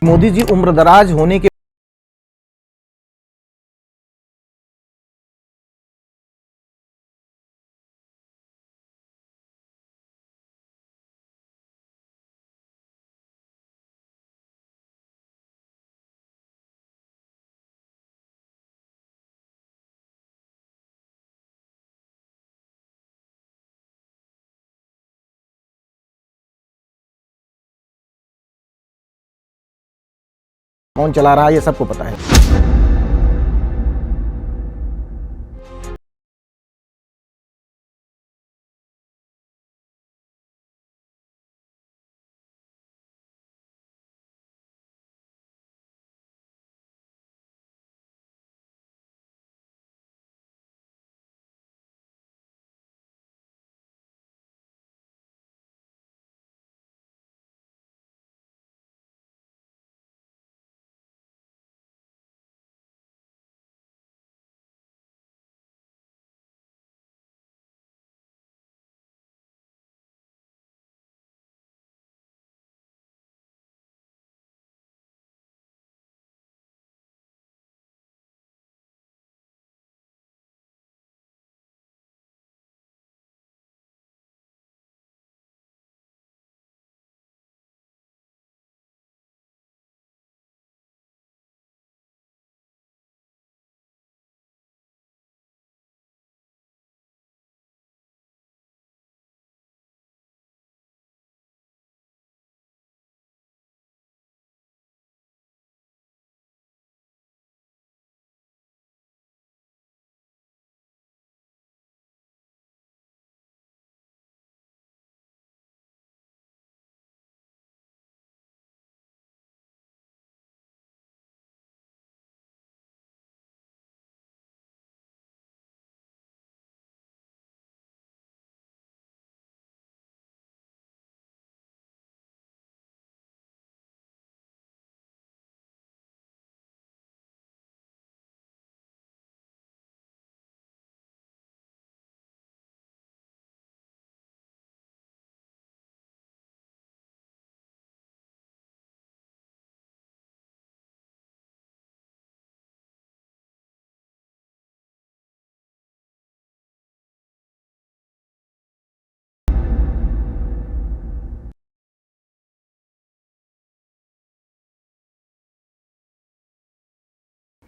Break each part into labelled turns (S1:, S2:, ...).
S1: मोदी जी उम्रदराज होने के कौन चला रहा है ये सबको पता है।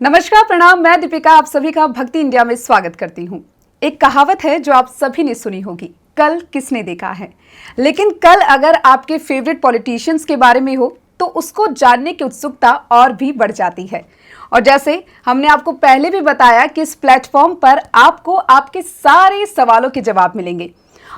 S2: नमस्कार, प्रणाम। मैं दीपिका आप सभी का भक्ति इंडिया में स्वागत करती हूँ। एक कहावत है जो आप सभी ने सुनी होगी, कल किसने देखा है। लेकिन कल अगर आपके फेवरेट पॉलिटिशियंस के बारे में हो तो उसको जानने की उत्सुकता और भी बढ़ जाती है। और जैसे हमने आपको पहले भी बताया कि इस प्लेटफॉर्म पर आपको आपके सारे सवालों के जवाब मिलेंगे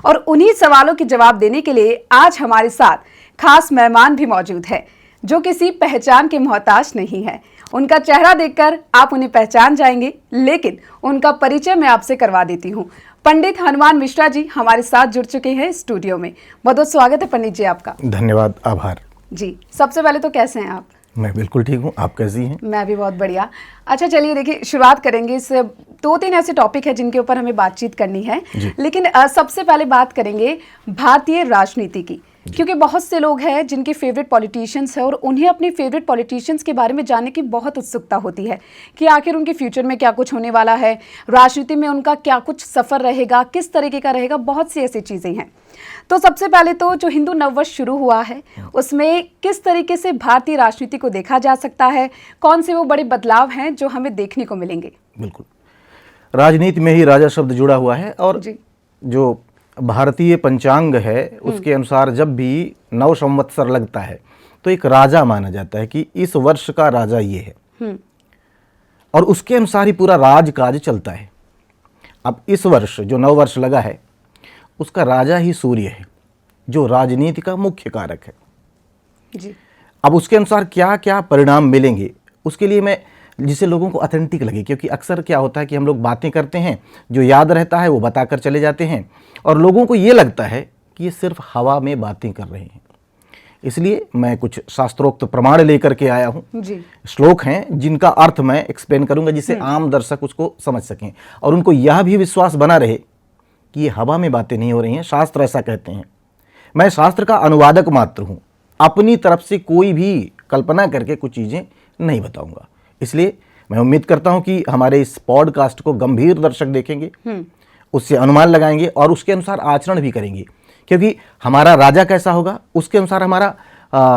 S2: और उन्हीं सवालों के जवाब देने के लिए आज हमारे साथ खास मेहमान भी मौजूद है जो किसी पहचान के मोहताज नहीं है। उनका चेहरा देखकर आप उन्हें पहचान जाएंगे, लेकिन उनका परिचय मैं आपसे करवा देती हूँ। पंडित हनुमान मिश्रा जी हमारे साथ जुड़ चुके हैं स्टूडियो में। बहुत बहुत स्वागत है पंडित जी आपका।
S1: धन्यवाद, आभार
S2: जी। सबसे पहले तो कैसे हैं आप?
S1: मैं बिल्कुल ठीक हूँ, आप कैसी हैं?
S2: मैं भी बहुत बढ़िया। अच्छा चलिए देखिए, शुरुआत करेंगे। इस 2-3 ऐसे टॉपिक है जिनके ऊपर हमें बातचीत करनी है, लेकिन सबसे पहले बात करेंगे भारतीय राजनीति की, क्योंकि बहुत से लोग हैं जिनके फेवरेट पॉलिटिशियंस हैं और उन्हें अपने फेवरेट पॉलिटिशियंस के बारे में जानने की बहुत उत्सुकता होती है कि आखिर उनके फ्यूचर में क्या कुछ होने वाला है, राजनीति में उनका क्या कुछ सफ़र रहेगा, किस तरीके का रहेगा, बहुत सी ऐसी चीज़ें हैं। तो सबसे पहले तो जो हिंदू नववर्ष शुरू हुआ है उसमें किस तरीके से भारतीय राजनीति को देखा जा सकता है, कौन से वो बड़े बदलाव हैं जो हमें देखने को मिलेंगे?
S1: बिल्कुल, राजनीति में ही राजा शब्द जुड़ा हुआ है और जो भारतीय पंचांग है उसके अनुसार जब भी नव संवत्सर लगता है तो एक राजा माना जाता है कि इस वर्ष का राजा ये है और उसके अनुसार ही पूरा राजकाज चलता है। अब इस वर्ष जो नव वर्ष लगा है उसका राजा ही सूर्य है जो राजनीति का मुख्य कारक है
S2: जी।
S1: अब उसके अनुसार क्या क्या परिणाम मिलेंगे उसके लिए मैं जिसे लोगों को ऑथेंटिक लगे, क्योंकि अक्सर क्या होता है कि हम लोग बातें करते हैं, जो याद रहता है वो बताकर चले जाते हैं और लोगों को ये लगता है कि ये सिर्फ हवा में बातें कर रहे हैं। इसलिए मैं कुछ शास्त्रोक्त प्रमाण लेकर के आया हूँ। श्लोक हैं जिनका अर्थ मैं एक्सप्लेन करूँगा जिससे आम दर्शक उसको समझ सकें और उनको यह भी विश्वास बना रहे कि ये हवा में बातें नहीं हो रही हैं, शास्त्र ऐसा कहते हैं। मैं शास्त्र का अनुवादक मात्र हूँ, अपनी तरफ से कोई भी कल्पना करके कुछ चीज़ें नहीं बताऊंगा। इसलिए मैं उम्मीद करता हूं कि हमारे इस पॉडकास्ट को गंभीर दर्शक देखेंगे, उससे अनुमान लगाएंगे और उसके अनुसार आचरण भी करेंगे, क्योंकि हमारा राजा कैसा होगा उसके अनुसार हमारा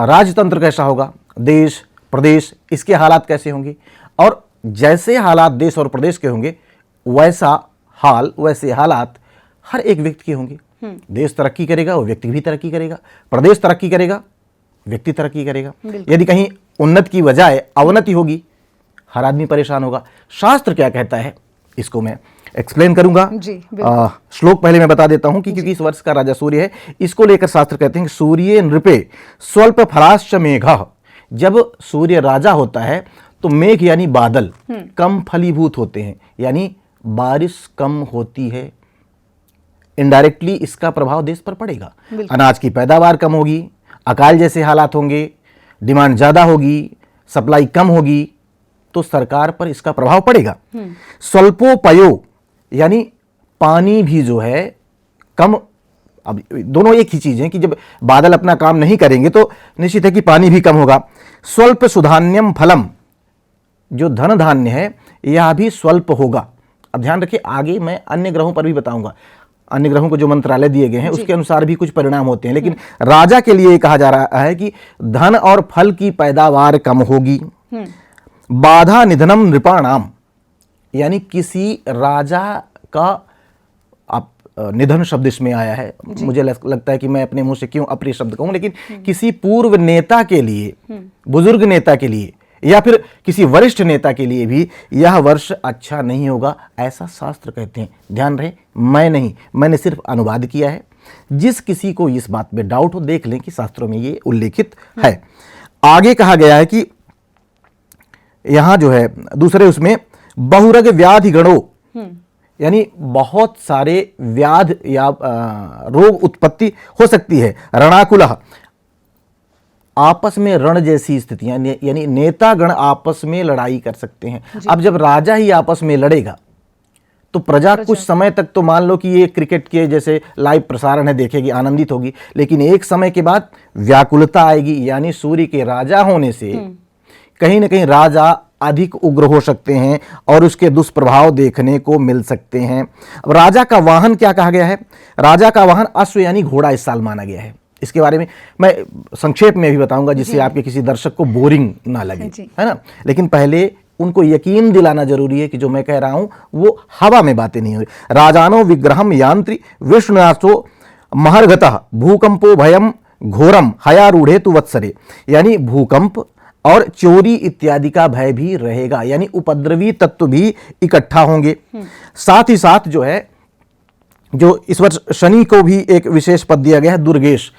S1: राजतंत्र कैसा होगा, देश प्रदेश इसके हालात कैसे होंगे, और जैसे हालात देश और प्रदेश के होंगे वैसे हालात हर एक व्यक्ति के होंगे। देश तरक्की करेगा वो व्यक्ति भी तरक्की करेगा, प्रदेश तरक्की करेगा व्यक्ति तरक्की करेगा। यदि कहीं उन्नति की बजाय अवनति होगी हर आदमी परेशान होगा। शास्त्र क्या कहता है इसको मैं एक्सप्लेन करूंगा। श्लोक पहले मैं बता देता हूं कि क्योंकि इस वर्ष का राजा सूर्य है, इसको लेकर शास्त्र कहते हैं सूर्य नृपे स्वल्प फलाश्च मेघः। जब सूर्य राजा होता है तो मेघ यानी बादल कम फलीभूत होते हैं, यानी बारिश कम होती है। इनडायरेक्टली इसका प्रभाव देश पर पड़ेगा। अनाज की पैदावार कम होगी, अकाल जैसे हालात होंगे, डिमांड ज़्यादा होगी, सप्लाई कम होगी, तो सरकार पर इसका प्रभाव पड़ेगा। स्वल्पोपयो यानी पानी भी जो है कम। अब दोनों एक ही चीज़ है कि जब बादल अपना काम नहीं करेंगे तो निश्चित है कि पानी भी कम होगा। स्वल्प सुधान्यम फलम, जो धन धान्य है यह भी स्वल्प होगा। अब ध्यान रखिए, आगे मैं अन्य ग्रहों पर भी बताऊंगा, अन्य ग्रहों को जो मंत्रालय दिए गए हैं उसके अनुसार भी कुछ परिणाम होते हैं, लेकिन राजा के लिए कहा जा रहा है कि धन और फल की पैदावार कम होगी। बाधा निधनम नृपाणाम, यानी किसी राजा का निधन शब्द इसमें आया है। मुझे लगता है कि मैं अपने मुंह से क्यों अप्रिय शब्द कहूं, लेकिन किसी पूर्व नेता के लिए, बुजुर्ग नेता के लिए या फिर किसी वरिष्ठ नेता के लिए भी यह वर्ष अच्छा नहीं होगा, ऐसा शास्त्र कहते हैं। ध्यान रहे, मैं नहीं, मैंने सिर्फ अनुवाद किया है। जिस किसी को इस बात में डाउट हो देख लें कि शास्त्रों में ये उल्लेखित है। आगे कहा गया है कि यहां जो है दूसरे उसमें बहुरग व्याधि गणो, यानी बहुत सारे व्याध या रोग उत्पत्ति हो सकती है। रणाकुलः, आपस में रण जैसी स्थितियां, यानी नेतागण आपस में लड़ाई कर सकते हैं। अब जब राजा ही आपस में लड़ेगा तो प्रजा कुछ समय तक तो मान लो कि ये क्रिकेट के जैसे लाइव प्रसारण है देखेगी, आनंदित होगी, लेकिन एक समय के बाद व्याकुलता आएगी। यानी सूर्य के राजा होने से कहीं ना कहीं राजा अधिक उग्र हो सकते हैं और उसके दुष्प्रभाव देखने को मिल सकते हैं। अब राजा का वाहन क्या कहा गया है? राजा का वाहन अश्व यानी घोड़ा इस साल माना गया है। इसके बारे में मैं संक्षेप में भी बताऊंगा जिससे आपके किसी दर्शक को बोरिंग ना लगे, है ना। लेकिन पहले उनको यकीन दिलाना जरूरी है कि जो मैं कह रहा हूं वो हवा में बातें नहीं हो रही। राजानो विग्रहम यांत्रि विष्णुनाशो महर्गतः भूकंपो भयम घोरम हयारूढ़े तु वत्सरे, यानी भूकंप और चोरी इत्यादि का भय भी रहेगा, यानी उपद्रवी तत्व भी इकट्ठा होंगे। साथ ही साथ जो है, जो इस वर्ष शनि को भी एक विशेष पद दिया गया है, दुर्गेश।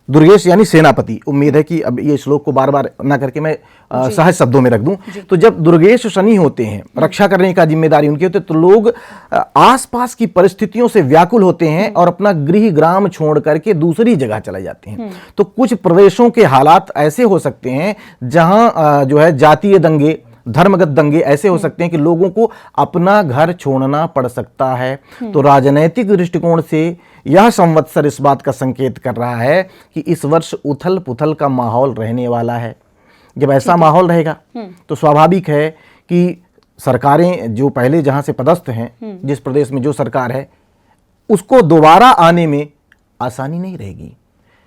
S1: दुर्गेश यानी सेनापति। उम्मीद है कि अब ये श्लोक को बार बार ना करके मैं सहज शब्दों में रख दूं। तो जब दुर्गेश शनि होते हैं, रक्षा करने का जिम्मेदारी उनकी होती है, तो लोग आसपास की परिस्थितियों से व्याकुल होते हैं और अपना गृह ग्राम छोड़ करके दूसरी जगह चले जाते हैं। तो कुछ प्रदेशों के हालात ऐसे हो सकते हैं जहां जो है जातीय दंगे, धर्मगत दंगे ऐसे हो सकते हैं कि लोगों को अपना घर छोड़ना पड़ सकता है। तो राजनैतिक दृष्टिकोण से यह संवत्सर इस बात का संकेत कर रहा है कि इस वर्ष उथल पुथल का माहौल रहने वाला है। जब ऐसा माहौल रहेगा तो स्वाभाविक है कि सरकारें जो पहले जहां से पदस्थ हैं, जिस प्रदेश में जो सरकार है, उसको दोबारा आने में आसानी नहीं रहेगी।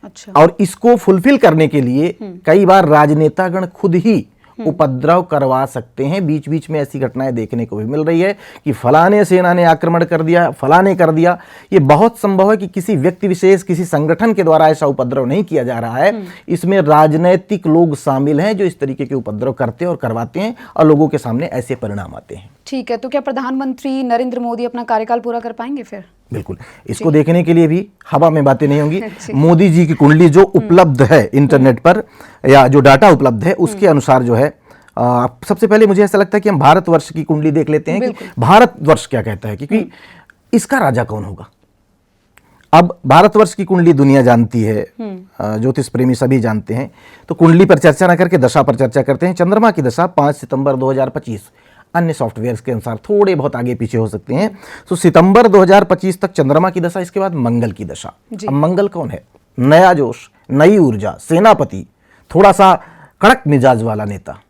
S1: अच्छा। और इसको फुलफिल करने के लिए कई बार राजनेतागण खुद ही उपद्रव करवा सकते हैं। बीच बीच में ऐसी घटनाएं देखने को भी मिल रही है कि फलाने सेना ने आक्रमण कर दिया, फलाने कर दिया। ये बहुत संभव है कि किसी व्यक्ति विशेष, किसी संगठन के द्वारा ऐसा उपद्रव नहीं किया जा रहा है। इसमें राजनैतिक लोग शामिल हैं जो इस तरीके के उपद्रव करते और करवाते हैं और लोगों के सामने ऐसे परिणाम आते हैं।
S2: ठीक है, तो क्या प्रधानमंत्री नरेंद्र मोदी अपना कार्यकाल पूरा कर पाएंगे फिर?
S1: बिल्कुल। इसको देखने के लिए भी हवा में बातें नहीं होंगी। मोदी जी की कुंडली जो उपलब्ध है इंटरनेट पर या जो डाटा उपलब्ध है उसके अनुसार जो है, सबसे पहले मुझे ऐसा लगता है कि हम भारतवर्ष की कुंडली देख लेते हैं कि भारतवर्ष क्या कहता है, क्योंकि इसका राजा कौन होगा। अब भारतवर्ष की कुंडली दुनिया जानती है, ज्योतिष प्रेमी सभी जानते हैं। तो कुंडली पर चर्चा न करके दशा पर चर्चा करते हैं। चंद्रमा की दशा 5 सितंबर 2025, अन्य सॉफ्टवेयर्स के अनुसार थोड़े बहुत आगे पीछे हो सकते हैं। तो सितंबर 2025 तक चंद्रमा की दशा, इसके बाद मंगल की दशा। अब मंगल कौन है? नया जोश, नई ऊर्जा, सेनापति, थोड़ा सा कड़क मिजाज वाला नेता।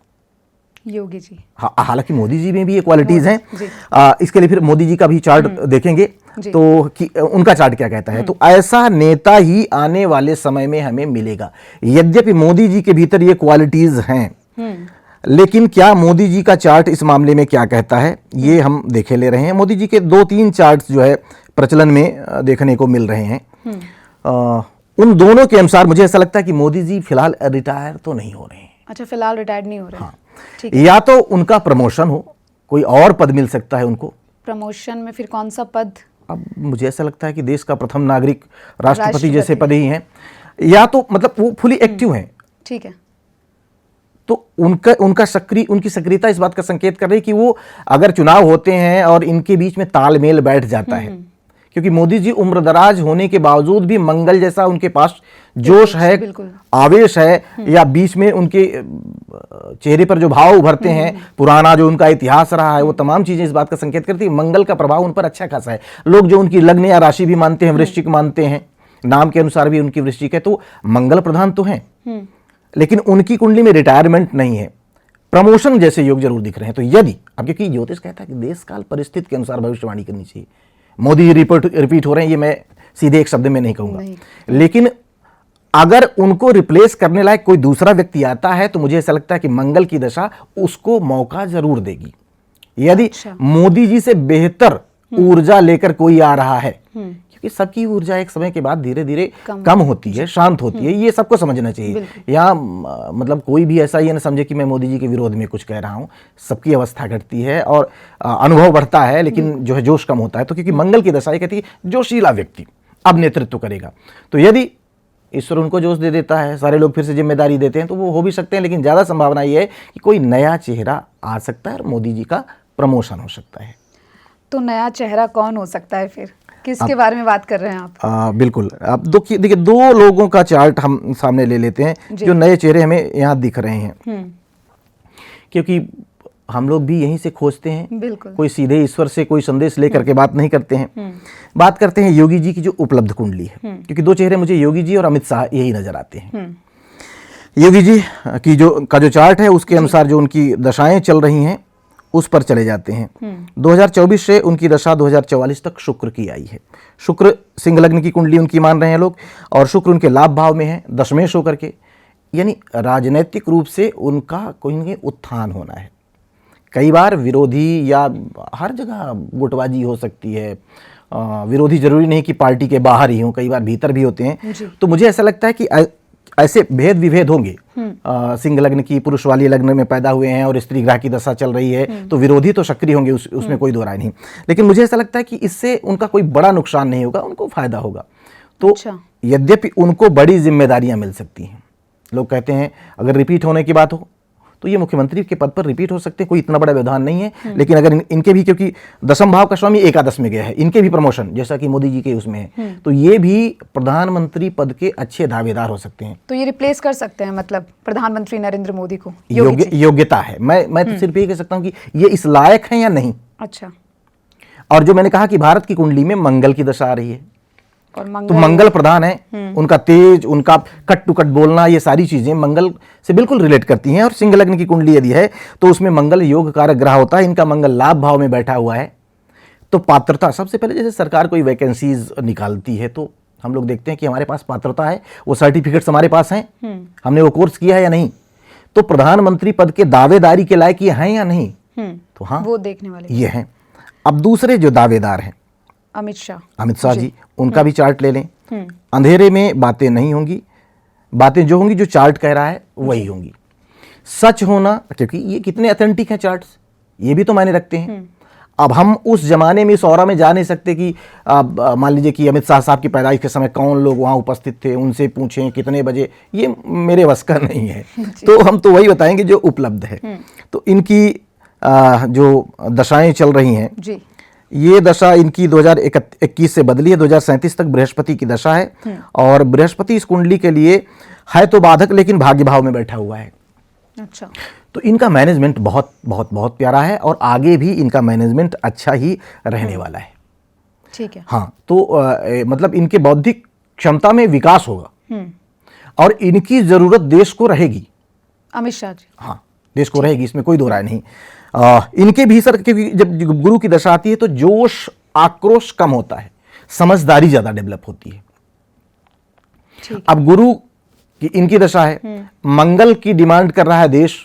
S2: योगी जी।
S1: हालांकि मोदी जी में भी ये क्वालिटीज हैं।
S2: जी।
S1: इसके लिए फिर मोदी जी का भी चार्ट देखेंगे
S2: जी।
S1: तो कि उनका चार्ट क्या कहता है। तो ऐसा नेता ही आने वाले समय में हमें मिलेगा। यद्यपि मोदी जी के भीतर ये क्वालिटीज हैं, लेकिन क्या मोदी जी का चार्ट इस मामले में क्या कहता है, ये हम देखे ले रहे हैं। मोदी जी के 2-3 चार्ट्स जो है प्रचलन में देखने को मिल रहे हैं। उन दोनों के अनुसार मुझे ऐसा लगता है कि मोदी जी फिलहाल रिटायर तो नहीं हो रहे हैं।
S2: अच्छा, फिलहाल रिटायर्ड नहीं हो रहे।
S1: हाँ,
S2: ठीक है।
S1: या तो उनका प्रमोशन हो, कोई और पद मिल सकता है उनको।
S2: प्रमोशन में फिर कौन सा पद?
S1: अब मुझे ऐसा लगता है कि देश का प्रथम नागरिक राष्ट्रपति
S2: राष्ट्रपति
S1: जैसे पद ही हैं, या तो मतलब वो फुली एक्टिव हैं।
S2: ठीक है।
S1: तो उनकी सक्रियता इस बात का संकेत कर रही है कि वो अगर चुनाव होते हैं और इनके बीच में तालमेल बैठ जाता है, क्योंकि मोदी जी उम्रदराज होने के बावजूद भी मंगल जैसा उनके पास जोश है, आवेश है, या बीच में उनके चेहरे पर जो भाव उभरते हैं, पुराना जो उनका इतिहास रहा है, वो तमाम चीजें इस बात का संकेत करती है मंगल का प्रभाव उन पर अच्छा खासा है। लोग जो उनकी लग्न या राशि भी मानते हैं, वृश्चिक मानते हैं, नाम के अनुसार भी उनकी वृश्चिक है, तो मंगल प्रधान तो हैं, लेकिन उनकी कुंडली में रिटायरमेंट नहीं है, प्रमोशन जैसे योग जरूर दिख रहे हैं। तो यदि अब, क्योंकि ज्योतिष कहता है कि देश काल परिस्थिति के अनुसार भविष्यवाणी करनी चाहिए, मोदी रिपीट हो रहे हैं, ये मैं सीधे एक शब्द में नहीं कहूंगा, लेकिन अगर उनको रिप्लेस करने लायक कोई दूसरा व्यक्ति आता है तो मुझे ऐसा लगता है कि मंगल की दशा उसको मौका जरूर देगी। यदि मोदी जी से बेहतर ऊर्जा लेकर कोई आ रहा है, क्योंकि सबकी ऊर्जा एक समय के बाद धीरे धीरे कम होती है, शांत होती है, ये सबको समझना चाहिए। यहाँ मतलब कोई भी ऐसा ये ना समझे कि मैं मोदी जी के विरोध में कुछ कह रहा हूँ। सबकी अवस्था घटती है और अनुभव बढ़ता है, लेकिन जो है जोश कम होता है। तो क्योंकि मंगल की दशा ये कहती है जोशीला व्यक्ति अब नेतृत्व करेगा, तो यदि ईश्वर उनको जोश दे देता है, सारे लोग फिर से जिम्मेदारी देते हैं, तो वो हो भी सकते हैं, लेकिन ज़्यादा संभावना ये है कि कोई नया चेहरा आ सकता है और मोदी जी का प्रमोशन हो सकता है।
S2: तो नया चेहरा कौन हो सकता है फिर? किसके बारे में बात कर रहे हैं आप?
S1: बिल्कुल। अब देखिए 2 लोगों का चार्ट हम सामने ले लेते हैं जो नए चेहरे हमें यहाँ दिख रहे हैं, क्योंकि हम लोग भी यहीं से खोजते हैं।
S2: बिल्कुल।
S1: कोई सीधे ईश्वर से कोई संदेश लेकर के बात नहीं करते हैं। बात करते हैं योगी जी की जो उपलब्ध कुंडली है, क्योंकि 2 चेहरे मुझे योगी जी और अमित शाह यही नजर आते हैं। योगी जी की जो चार्ट है उसके अनुसार जो उनकी दशाएं चल रही हैं उस पर चले जाते हैं। 2024 से उनकी दशा 2044 तक शुक्र की आई है। शुक्र सिंह लग्न की कुंडली उनकी मान रहे हैं लोग, और शुक्र उनके लाभ भाव में है, दशमेश होकर के, यानी राजनैतिक रूप से उनका कोई न कोई उत्थान होना है। कई बार विरोधी या हर जगह गुटबाजी हो सकती है, विरोधी जरूरी नहीं कि पार्टी के बाहर ही हों, कई बार भीतर भी होते हैं। तो मुझे ऐसा लगता है कि ऐसे भेद विभेद होंगे। सिंह लग्न की पुरुष वाली लग्न में पैदा हुए हैं और स्त्री ग्रह की दशा चल रही है, तो विरोधी तो सक्रिय होंगे, उसमें कोई दो राय नहीं, लेकिन मुझे ऐसा लगता है कि इससे उनका कोई बड़ा नुकसान नहीं होगा, उनको फायदा होगा। तो यद्यपि उनको बड़ी जिम्मेदारियां मिल सकती हैं। लोग कहते हैं अगर रिपीट होने की बात हो तो ये मुख्यमंत्री के पद पर रिपीट हो सकते हैं, कोई इतना बड़ा व्यवधान नहीं है। लेकिन अगर इनके भी, क्योंकि दशम भाव का स्वामी एकादश में गया है, इनके भी प्रमोशन जैसा कि मोदी जी के उसमें है, तो ये भी प्रधानमंत्री पद के अच्छे दावेदार हो सकते हैं।
S2: तो ये रिप्लेस कर सकते हैं मतलब प्रधानमंत्री नरेंद्र मोदी को?
S1: योग्यता है। मैं तो सिर्फ ये कह सकता हूँ कि ये इस लायक है या नहीं।
S2: अच्छा।
S1: और जो मैंने कहा कि भारत की कुंडली में मंगल की दशा आ रही है,
S2: और
S1: तो मंगल प्रधान है, उनका तेज, उनका कट टू कट बोलना, ये सारी चीजें मंगल से बिल्कुल रिलेट करती हैं। और सिंह लग्न की कुंडली यदि है तो उसमें मंगल योग कारक ग्रह होता है, इनका मंगल लाभ भाव में बैठा हुआ है। तो पात्रता, सबसे पहले जैसे सरकार कोई वैकेंसीज निकालती है तो हम लोग देखते हैं कि हमारे पास पात्रता है, वो सर्टिफिकेट्स हमारे पास हैं, हमने वो कोर्स किया है या नहीं, तो प्रधानमंत्री पद के दावेदारी के लायक ये हैं या नहीं, तो हाँ
S2: वो देखने वाले
S1: ये हैं। अब दूसरे जो दावेदार हैं
S2: अमित शाह
S1: जी, उनका भी चार्ट ले लें। अंधेरे में बातें नहीं होंगी, बातें जो होंगी जो चार्ट कह रहा है वही होंगी। सच होना, क्योंकि ये कितने ऑथेंटिक हैं चार्ट्स, ये भी तो मायने रखते हैं। अब हम उस जमाने में, इस औरा में जा नहीं सकते कि मान लीजिए कि अमित शाह साहब की पैदाइश के समय कौन लोग वहाँ उपस्थित थे, उनसे पूछें कितने बजे, ये मेरे वश का नहीं है। तो हम तो वही बताएंगे जो उपलब्ध है। तो इनकी जो दशाएं चल रही हैं
S2: जी,
S1: ये दशा इनकी 2021 से बदली है, 2037 तक बृहस्पति की दशा है। और बृहस्पति इस कुंडली के लिए है तो बाधक, लेकिन भाग्य भाव में बैठा हुआ है।
S2: अच्छा।
S1: तो इनका मैनेजमेंट बहुत बहुत बहुत प्यारा है और आगे भी इनका मैनेजमेंट अच्छा ही रहने वाला है।
S2: ठीक है।
S1: हाँ, तो मतलब इनके बौद्धिक क्षमता में विकास होगा और इनकी जरूरत देश को रहेगी।
S2: अमित शाह जी।
S1: हाँ, देश को रहेगी, इसमें कोई दो राय नहीं। इनके भीतर, क्योंकि जब गुरु की दशा आती है तो जोश आक्रोश कम होता है, समझदारी ज्यादा डेवलप होती है।
S2: ठीक।
S1: अब गुरु की इनकी दशा है, मंगल की डिमांड कर रहा है देश,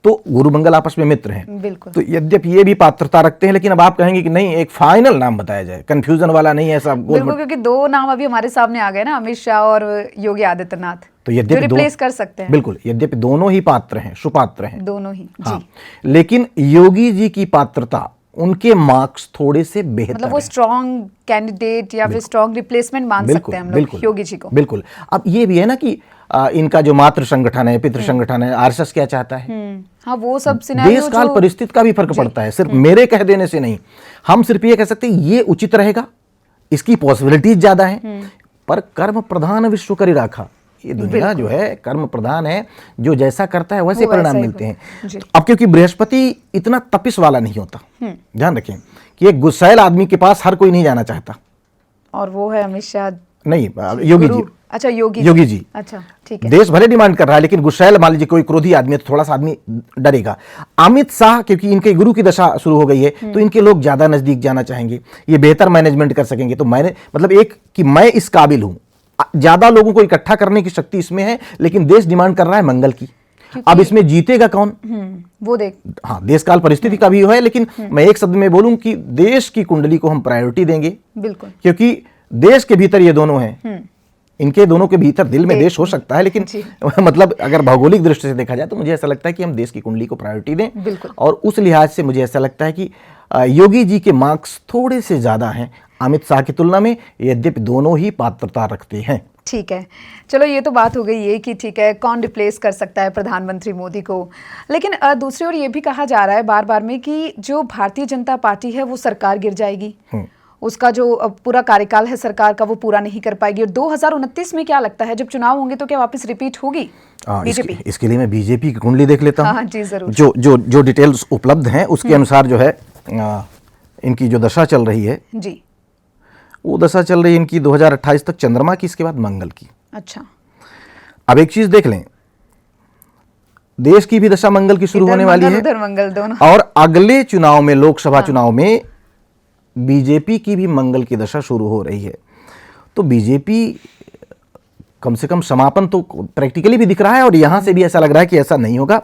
S1: तो गुरु मंगल आपस में मित्र हैं।
S2: बिल्कुल।
S1: तो यद्यपि ये भी पात्रता रखते हैं, लेकिन अब आप कहेंगे कि नहीं, एक फाइनल नाम बताया जाए, कंफ्यूजन वाला नहीं, ऐसा
S2: बिल्कुल, क्योंकि दो नाम अभी हमारे सामने आ गए ना, अमित शाह और योगी आदित्यनाथ,
S1: तो यद्यपि
S2: रिप्लेस कर सकते हैं।
S1: बिल्कुल, यद्यपि दोनों ही पात्र हैं, सुपात्र हैं
S2: दोनों ही जी।
S1: हाँ, लेकिन योगी जी की पात्रता, उनके मार्क्स थोड़े से बेहतर
S2: मतलब वो
S1: हैं।
S2: स्ट्रॉन्ग कैंडिडेट या फिर स्ट्रॉन्ग रिप्लेसमेंट मान सकते हैं हम लोग योगी जी को।
S1: बिल्कुल। अब ये भी है ना कि इनका जो मातृ संगठन है, पितृ संगठन है, आरएसएस क्या चाहता है,
S2: हाँ, वो सब सिनेरियो
S1: देश काल परिस्थिति का भी फर्क पड़ता है, सिर्फ मेरे कह देने से नहीं। हम सिर्फ ये कह सकते हैं ये उचित रहेगा, इसकी पॉसिबिलिटीज ज्यादा है, पर कर्म प्रधान विश्व करी राखा, ये दुनिया जो है कर्म प्रधान है, जो जैसा करता है वैसे परिणाम मिलते हैं। अब क्योंकि बृहस्पति इतना तपिश वाला नहीं होता, ध्यान रखें कि एक गुस्सैल आदमी के पास हर कोई नहीं जाना चाहता,
S2: और वो है अमित शाह
S1: नहीं, योगी जी।
S2: अच्छा, योगी
S1: जी।
S2: अच्छा, ठीक है।
S1: देश भले डिमांड कर रहा है, लेकिन गुस्सैल, मान लीजिए कोई क्रोधी आदमी है तो थोड़ा सा आदमी डरेगा। अमित शाह, क्योंकि इनके गुरु की दशा शुरू हो गई है, तो इनके लोग ज्यादा नजदीक जाना चाहेंगे, ये बेहतर मैनेजमेंट कर सकेंगे। तो मैंने मतलब एक कि मैं इस काबिल हूं, ज्यादा लोगों को इकट्ठा करने की शक्ति इसमें है, लेकिन देश डिमांड कर रहा है मंगल की। अब इसमें जीतेगा कौन,
S2: वो देख,
S1: हाँ, देश काल परिस्थिति का भी है, लेकिन मैं एक शब्द में बोलूं कि देश की कुंडली को हम प्रायोरिटी देंगे।
S2: बिल्कुल,
S1: क्योंकि देश के भीतर ये दोनों हैं, इनके दोनों के भीतर दिल में देश हो सकता है, लेकिन मतलब अगर भौगोलिक दृष्टि से देखा जाए तो मुझे ऐसा लगता है कि हम देश की कुंडली को प्रायोरिटी दें। और उस लिहाज से मुझे ऐसा लगता है कि योगी जी के मार्क्स थोड़े से ज्यादा हैं अमित शाह की तुलना में, यद्यपि दोनों ही पात्रता रखते हैं।
S2: ठीक है, चलो ये तो बात हो गई है कि ठीक है, कौन रिप्लेस कर सकता है प्रधानमंत्री मोदी को, लेकिन दूसरी ओर ये भी कहा जा रहा है बार बार में कि जो भारतीय जनता पार्टी है वो सरकार गिर जाएगी, उसका जो पूरा कार्यकाल है सरकार का वो पूरा नहीं कर पाएगी। और 2029 में क्या लगता है जब चुनाव होंगे तो क्या वापस रिपीट होगी बीजेपी?
S1: इसके लिए मैं बीजेपी की कुंडली देख लेता हूं।
S2: हाँ जी, जरूर।
S1: जो डिटेल्स उपलब्ध हैं उसके अनुसार जो है इनकी जो दशा चल रही है
S2: जी,
S1: वो दशा चल रही है इनकी 2028 तक चंद्रमा की, इसके बाद मंगल की।
S2: अच्छा,
S1: अब एक चीज देख लें, देश की भी दशा मंगल की शुरू होने वाली है,
S2: उधर मंगल दोनों,
S1: और अगले चुनाव में, लोकसभा चुनाव में बीजेपी की भी मंगल की दशा शुरू हो रही है। तो बीजेपी कम से कम समापन तो प्रैक्टिकली भी दिख रहा है, और यहां से भी ऐसा लग रहा है कि ऐसा नहीं होगा।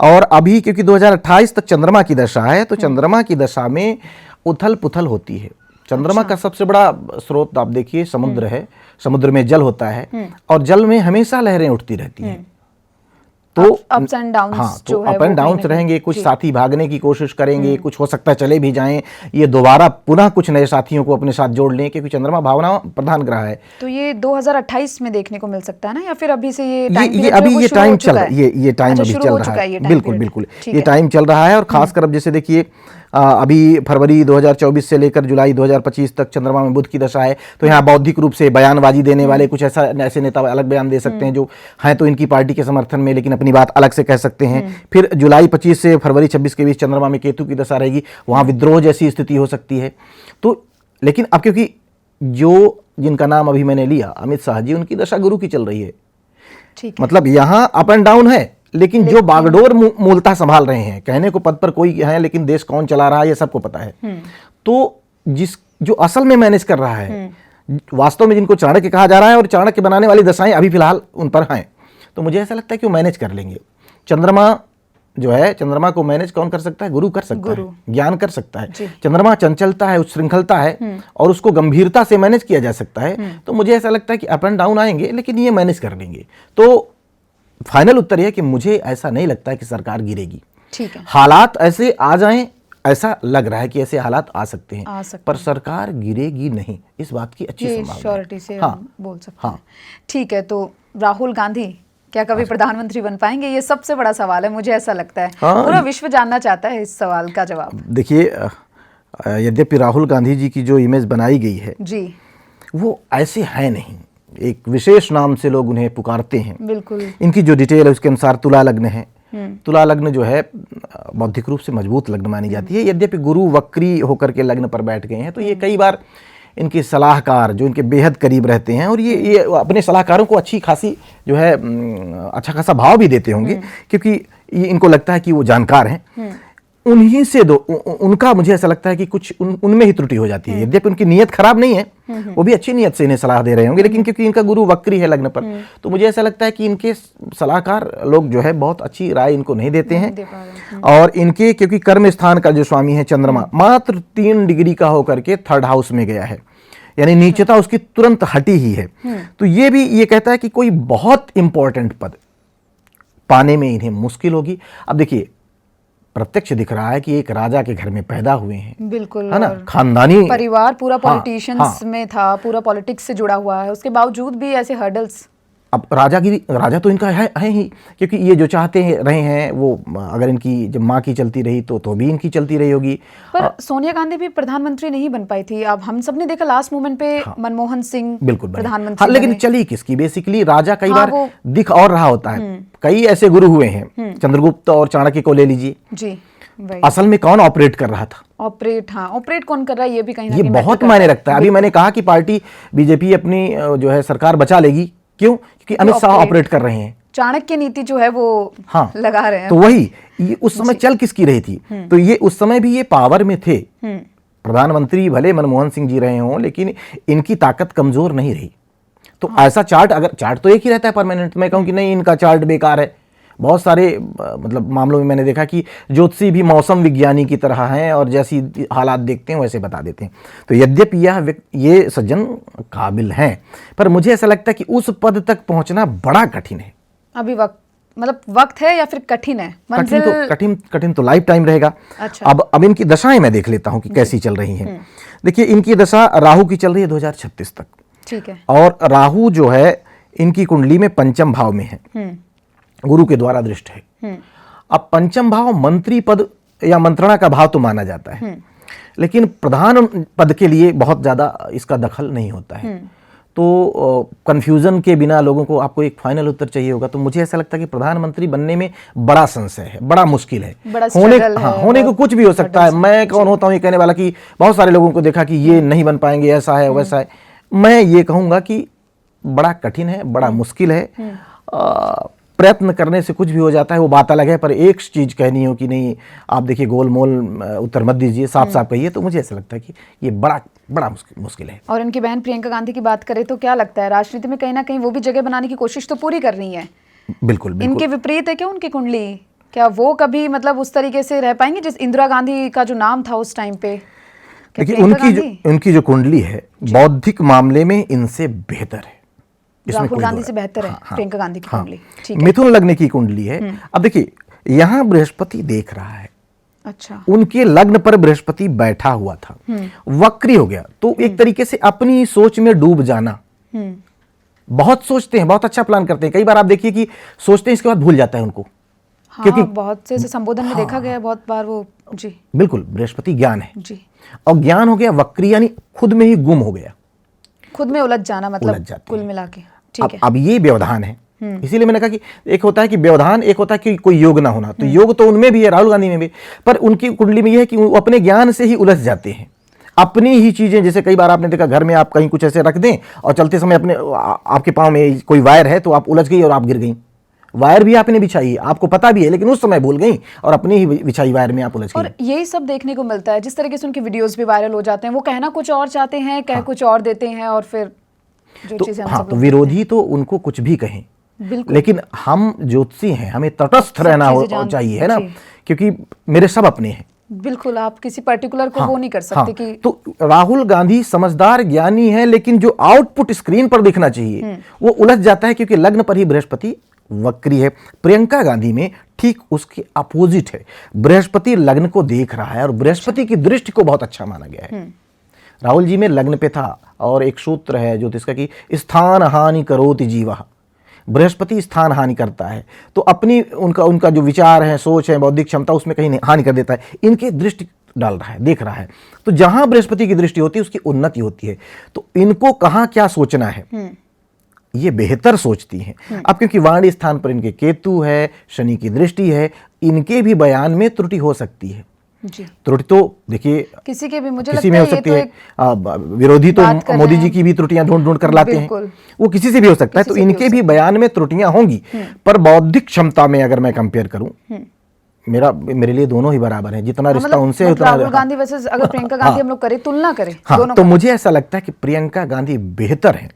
S1: और अभी क्योंकि 2028 तक चंद्रमा की दशा है, तो चंद्रमा की दशा में उथल पुथल होती है। चंद्रमा का सबसे बड़ा स्रोत आप देखिए समुद्र है, समुद्र में जल होता है, और जल में हमेशा लहरें उठती रहती हैं। तो
S2: अप्स एंड डाउन्स,
S1: हाँ, तो अप एंड डाउन्स रहेंगे, कुछ साथी भागने की कोशिश करेंगे, कुछ हो सकता है चले भी जाएं, ये दोबारा पुनः कुछ नए साथियों को अपने साथ जोड़ लें, क्योंकि चंद्रमा भावना प्रधान ग्रह है।
S2: तो ये 2028 में देखने को मिल सकता है ना, या फिर अभी से ये टाइम
S1: अभी ये टाइम चल रहा है, ये टाइम अभी चल रहा है, बिल्कुल बिल्कुल ये टाइम चल रहा है। और खासकर अब जैसे देखिए अभी फरवरी 2024 से लेकर जुलाई 2025 तक चंद्रमा में बुध की दशा है, तो यहाँ बौद्धिक रूप से बयानबाजी देने वाले कुछ ऐसे नेता अलग बयान दे सकते हैं जो हैं तो इनकी पार्टी के समर्थन में, लेकिन अपनी बात अलग से कह सकते हैं। फिर जुलाई 25 से फरवरी 26 के बीच चंद्रमा में केतु की दशा रहेगी, वहाँ विद्रोह जैसी स्थिति हो सकती है। तो लेकिन अब क्योंकि जो जिनका नाम अभी मैंने लिया अमित शाह जी, उनकी दशा गुरु की चल रही है, मतलब यहाँ अप एंड डाउन है, लेकिन जो बागडोर मूलतः संभाल रहे हैं, कहने को पद पर कोई है लेकिन देश कौन चला रहा है ये सबको पता है। तो जो असल में मैनेज कर रहा है, वास्तव में जिनको चाणक्य कहा जा रहा है, और चाणक्य बनाने वाली दशाएं अभी फिलहाल उन पर हैं, तो मुझे ऐसा लगता है कि वो मैनेज कर लेंगे। चंद्रमा जो है, चंद्रमा को मैनेज कौन कर सकता है? गुरु कर सकता है, ज्ञान कर सकता है। चंद्रमा चंचलता है, उच्छृंखलता है, और उसको गंभीरता से मैनेज किया जा सकता है। तो मुझे ऐसा लगता है कि अप एंड डाउन आएंगे, लेकिन ये मैनेज कर लेंगे। तो फाइनल उत्तर यह है कि मुझे ऐसा नहीं लगता है कि सरकार गिरेगी।
S2: ठीक है,
S1: हालात ऐसे आ जाएं, ऐसा लग रहा है कि ऐसे हालात आ सकते हैं, पर सरकार गिरेगी नहीं, इस बात की अच्छी संभावना
S2: श्योरिटी से हम बोल सकते हैं। ठीक है, तो राहुल गांधी क्या कभी प्रधानमंत्री बन पाएंगे? ये सबसे बड़ा सवाल है, मुझे ऐसा लगता है। पूरा विश्व जानना चाहता है इस सवाल का जवाब।
S1: देखिए, यद्यपि राहुल गांधी जी की जो इमेज बनाई गई है जी, वो ऐसे है नहीं, एक विशेष नाम से लोग उन्हें पुकारते हैं।
S2: बिल्कुल,
S1: इनकी जो डिटेल है उसके अनुसार तुला लग्न है। तुला लग्न जो है बौद्धिक रूप से मजबूत लग्न मानी जाती है, यद्यपि गुरु वक्री होकर के लग्न पर बैठ गए हैं, तो ये कई बार इनके सलाहकार जो इनके बेहद करीब रहते हैं, और ये अपने सलाहकारों को अच्छी खासी जो है अच्छा खासा भाव भी देते होंगे, क्योंकि ये इनको लगता है कि वो जानकार हैं। उन्हीं से उनका मुझे ऐसा लगता है कि कुछ उनमें ही त्रुटि हो जाती है। यद्यपि उनकी नीयत खराब नहीं है, वो भी अच्छी नीयत से इन्हें सलाह दे रहे होंगे, लेकिन क्योंकि इनका गुरु वक्री है लग्न पर, तो मुझे ऐसा लगता है कि इनके सलाहकार लोग जो है बहुत अच्छी राय इनको नहीं देते हैं। और इनके क्योंकि कर्म स्थान का जो स्वामी है चंद्रमा मात्र 3 डिग्री का होकर के 3rd हाउस में गया है, यानी नीचता उसकी तुरंत हटी ही है। तो ये भी ये कहता है कि कोई बहुत इंपॉर्टेंट पद पाने में इन्हें मुश्किल होगी। अब देखिए प्रत्यक्ष दिख रहा है कि एक राजा के घर में पैदा हुए हैं,
S2: बिल्कुल,
S1: है ना, खानदानी
S2: परिवार पूरा पॉलिटिशियंस में था, पूरा पॉलिटिक्स से जुड़ा हुआ है, उसके बावजूद भी ऐसे हर्डल्स।
S1: अब राजा तो इनका है ही, क्योंकि ये जो चाहते रहे हैं वो, अगर इनकी जब माँ की चलती रही तो भी इनकी चलती रही होगी।
S2: पर सोनिया गांधी भी प्रधानमंत्री नहीं बन पाई थी। अब हम सब ने देखा लास्ट मोमेंट पे मनमोहन सिंह
S1: बिल्कुल
S2: प्रधानमंत्री
S1: लेकिन चली किसकी, बेसिकली राजा कई बार दिख और रहा होता है। कई ऐसे गुरु हुए हैं, चंद्रगुप्त और चाणक्य को ले लीजिए जी, असल में कौन ऑपरेट कर रहा था?
S2: ऑपरेट कौन कर रहा है ये भी कहीं ना
S1: ये
S2: कहीं
S1: बहुत मायने रखता है। अभी मैंने कहा कि पार्टी बीजेपी अपनी जो है सरकार बचा लेगी, क्यों? क्योंकि अमित शाह ऑपरेट कर रहे हैं,
S2: चाणक्य नीति जो है वो लगा रहे हैं।
S1: तो वही ये उस समय चल किसकी रही थी? तो ये उस समय भी ये पावर में थे। प्रधानमंत्री भले मनमोहन सिंह जी रहे हों, लेकिन इनकी ताकत कमजोर नहीं रही। तो ऐसा चार्ट तो एक ही रहता है परमानेंट। मैं कहूं कि नहीं इनका चार्ट बेकार है, बहुत सारे मतलब मामलों में मैंने देखा कि ज्योतिषी भी मौसम विज्ञानी की तरह हैं, और जैसी हालात देखते हैं वैसे बता देते हैं। तो यद्यपि ये सज्जन काबिल हैं, पर मुझे ऐसा लगता है कि उस पद तक पहुंचना बड़ा कठिन है।
S2: अभी वक्त है या फिर कठिन है?
S1: कठिन तो लाइफ टाइम रहेगा।
S2: अच्छा।
S1: अब इनकी दशाएं मैं देख लेता हूं कि कैसी चल रही हैं। देखिए इनकी दशा राहु की चल रही है 2036 तक,
S2: ठीक है,
S1: और राहु जो है इनकी कुंडली में 5म भाव में है, गुरु के द्वारा दृष्ट है। अब 5म भाव मंत्री पद या मंत्रणा का भाव तो माना जाता है, लेकिन प्रधान पद के लिए बहुत ज्यादा इसका दखल नहीं होता है। तो कंफ्यूजन के बिना लोगों को आपको एक फाइनल उत्तर चाहिए होगा, तो मुझे ऐसा लगता है कि प्रधानमंत्री बनने में बड़ा संशय है, बड़ा मुश्किल है, होने को कुछ भी हो सकता है। मैं कौन होता हूँ ये कहने वाला कि बहुत सारे लोगों को देखा कि ये नहीं बन पाएंगे, ऐसा है वैसा है। मैं ये कहूँगा कि बड़ा कठिन है, बड़ा मुश्किल है। प्रयत्न करने से कुछ भी हो जाता है, वो बात अलग है। पर एक चीज कहनी हो कि नहीं आप देखिए गोलमोल उत्तर मत दीजिए, साफ साफ कहिए, तो मुझे ऐसा लगता है कि ये बड़ा मुश्किल है।
S2: और इनकी बहन प्रियंका गांधी की बात करें तो क्या लगता है राजनीति में कहीं ना कहीं वो भी जगह बनाने की कोशिश तो पूरी कर रही है?
S1: बिल्कुल।
S2: इनके विपरीत है क्या उनकी कुंडली? क्या वो कभी मतलब उस तरीके से रह पाएंगे जिस इंदिरा गांधी का जो नाम था उस टाइम पे?
S1: देखिए उनकी जो कुंडली है बौद्धिक मामले में इनसे बेहतर है,
S2: राहुल गांधी से बेहतर है। प्रियंका गांधी की कुंडली, ठीक है।
S1: मिथुन लग्न की कुंडली है। अब देखिए यहाँ बृहस्पति देख रहा है,
S2: अच्छा,
S1: उनके लग्न पर बृहस्पति बैठा हुआ था, वक्री हो गया, तो एक तरीके से अपनी सोच में डूब जाना। बहुत सोचते हैं, बहुत अच्छा प्लान करते हैं, कई बार आप देखिए कि सोचते हैं इसके बाद भूल जाता है उनको।
S2: क्योंकि बहुत से संबोधन में देखा गया है बहुत बार वो जी।
S1: बिल्कुल, बृहस्पति ज्ञान है
S2: जी, और
S1: ज्ञान हो गया वक्री, यानी खुद में ही गुम हो गया,
S2: खुद में उलझ जाना, मतलब कुल मिला के।
S1: अब ये व्यवधान है, इसीलिए मैंने कहा कि एक होता है कि व्यवधान, एक होता है कि कोई योग ना होना। तो योग तो उनमें भी है, राहुल गांधी में भी, पर उनकी कुंडली में यह है कि वो अपने ज्ञान से ही उलझ जाते हैं, अपनी ही चीजें। जैसे कई बार आपने देखा घर में आप कहीं कुछ ऐसे रख दें और चलते समय आपके पाँव में कोई वायर है तो आप उलझ गई और आप गिर गई। वायर भी आपने बिछाई है, आपको पता भी है, लेकिन उस समय भूल गई और अपनी ही बिछाई वायर में आप उलझ गई।
S2: और यही सब देखने को मिलता है, जिस तरीके से उनके वीडियोस भी वायरल हो जाते हैं, वो कहना कुछ और चाहते हैं, कह कुछ और देते हैं, और फिर
S1: तो विरोधी तो उनको कुछ भी कहें, लेकिन हम ज्योतिषी हैं, हमें तटस्थ रहना चाहिए, है ना, क्योंकि मेरे सब अपने हैं।
S2: बिल्कुल, आप किसी पर्टिकुलर को वो नहीं कर सकते कि
S1: तो राहुल गांधी समझदार ज्ञानी है, लेकिन जो आउटपुट स्क्रीन पर दिखना चाहिए वो उलझ जाता है, क्योंकि लग्न पर ही बृहस्पति वक्री है। प्रियंका गांधी में ठीक उसके अपोजिट है, बृहस्पति लग्न को देख रहा है और बृहस्पति की दृष्टि को बहुत अच्छा माना गया है। राहुल जी में लग्न पे था, और एक सूत्र है ज्योतिष का कि स्थान हानि करोति जीवा, बृहस्पति स्थान हानि करता है, तो अपनी उनका जो विचार है, सोच है, बौद्धिक क्षमता, उसमें कहीं हानि कर देता है। इनके दृष्टि डाल रहा है, देख रहा है, तो जहां बृहस्पति की दृष्टि होती है उसकी उन्नति होती है। तो इनको कहां क्या सोचना है ये बेहतर सोचती हैं। अब क्योंकि वाणी स्थान पर इनके केतु है, शनि की दृष्टि है, इनके भी बयान में त्रुटि हो सकती है।
S2: जी।
S1: त्रुटि तो देखिए
S2: किसी के भी, मुझे
S1: किसी
S2: लगता
S1: में
S2: है
S1: हो
S2: ये
S1: सकती
S2: तो
S1: है।
S2: एक
S1: विरोधी तो
S2: बात कर
S1: मोदी
S2: रहे
S1: जी
S2: हैं।
S1: की भी त्रुटियां ढूंढ ढूंढ कर लाते हैं,
S2: बिल्कुल।
S1: वो किसी से भी हो सकता है।
S2: किसी
S1: तो
S2: से भी हो
S1: इनके भी
S2: सकता
S1: बयान में त्रुटियां होंगी, पर बौद्धिक क्षमता में अगर मैं कंपेयर करूं, मेरे लिए दोनों ही बराबर हैं। जितना
S2: हाँ,
S1: रिश्ता उनसे है
S2: मतलब
S1: उतना।
S2: राहुल गांधी वर्सेस अगर प्रियंका गांधी हम लोग करें, तुलना करें
S1: हाँ,
S2: दोनों
S1: तो
S2: का,
S1: मुझे ऐसा लगता है कि प्रियंका गांधी बेहतर है।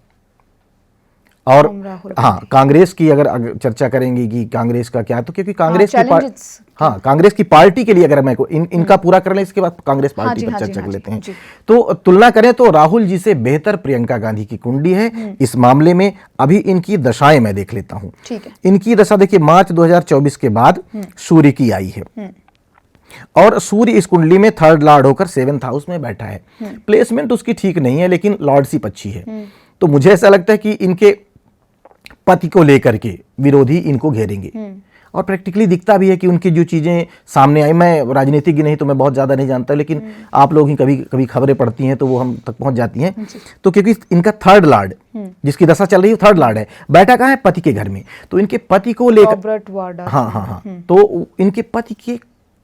S1: और
S2: हम राहुल
S1: हाँ,
S2: गांधी।
S1: कांग्रेस की अगर चर्चा करेंगे कि कांग्रेस का क्या, तो क्योंकि कांग्रेस की
S2: challenges
S1: हाँ, कांग्रेस की पार्टी के लिए अगर मैं इनका पूरा कर लें, इसके बाद कांग्रेस
S2: हाँ
S1: पार्टी
S2: जी,
S1: पर
S2: हाँ जी,
S1: चर्चा
S2: हाँ
S1: कर
S2: जी,
S1: लेते हैं।
S2: जी।
S1: तो तुलना करें तो राहुल जी से बेहतर प्रियंका गांधी की कुंडली है इस मामले में। अभी इनकी दशाएं मैं देख लेता हूं।
S2: ठीक है।
S1: इनकी दशा देखिए, मार्च 2024 के बाद सूर्य की आई है, और सूर्य इस कुंडली में थर्ड लॉर्ड होकर 7th हाउस में बैठा है। प्लेसमेंट उसकी ठीक नहीं है, लेकिन लॉर्डशिप अच्छी है। तो मुझे ऐसा लगता है कि इनके पति को लेकर के विरोधी इनको घेरेंगे, और प्रैक्टिकली दिखता भी है कि उनकी जो चीजें सामने आई, मैं राजनीतिज्ञ नहीं तो मैं बहुत ज्यादा नहीं जानता, लेकिन आप लोग ही कभी कभी खबरें पढ़ती हैं तो वो हम तक पहुंच जाती हैं। तो क्योंकि इनका थर्ड लॉर्ड, जिसकी दशा चल रही है, थर्ड लॉर्ड है, बैठा कहाँ है, पति के घर में। तो इनके पति को लेकर,
S2: रॉबर्ट वाड्रा।
S1: हाँ हाँ हाँ, तो इनके पति के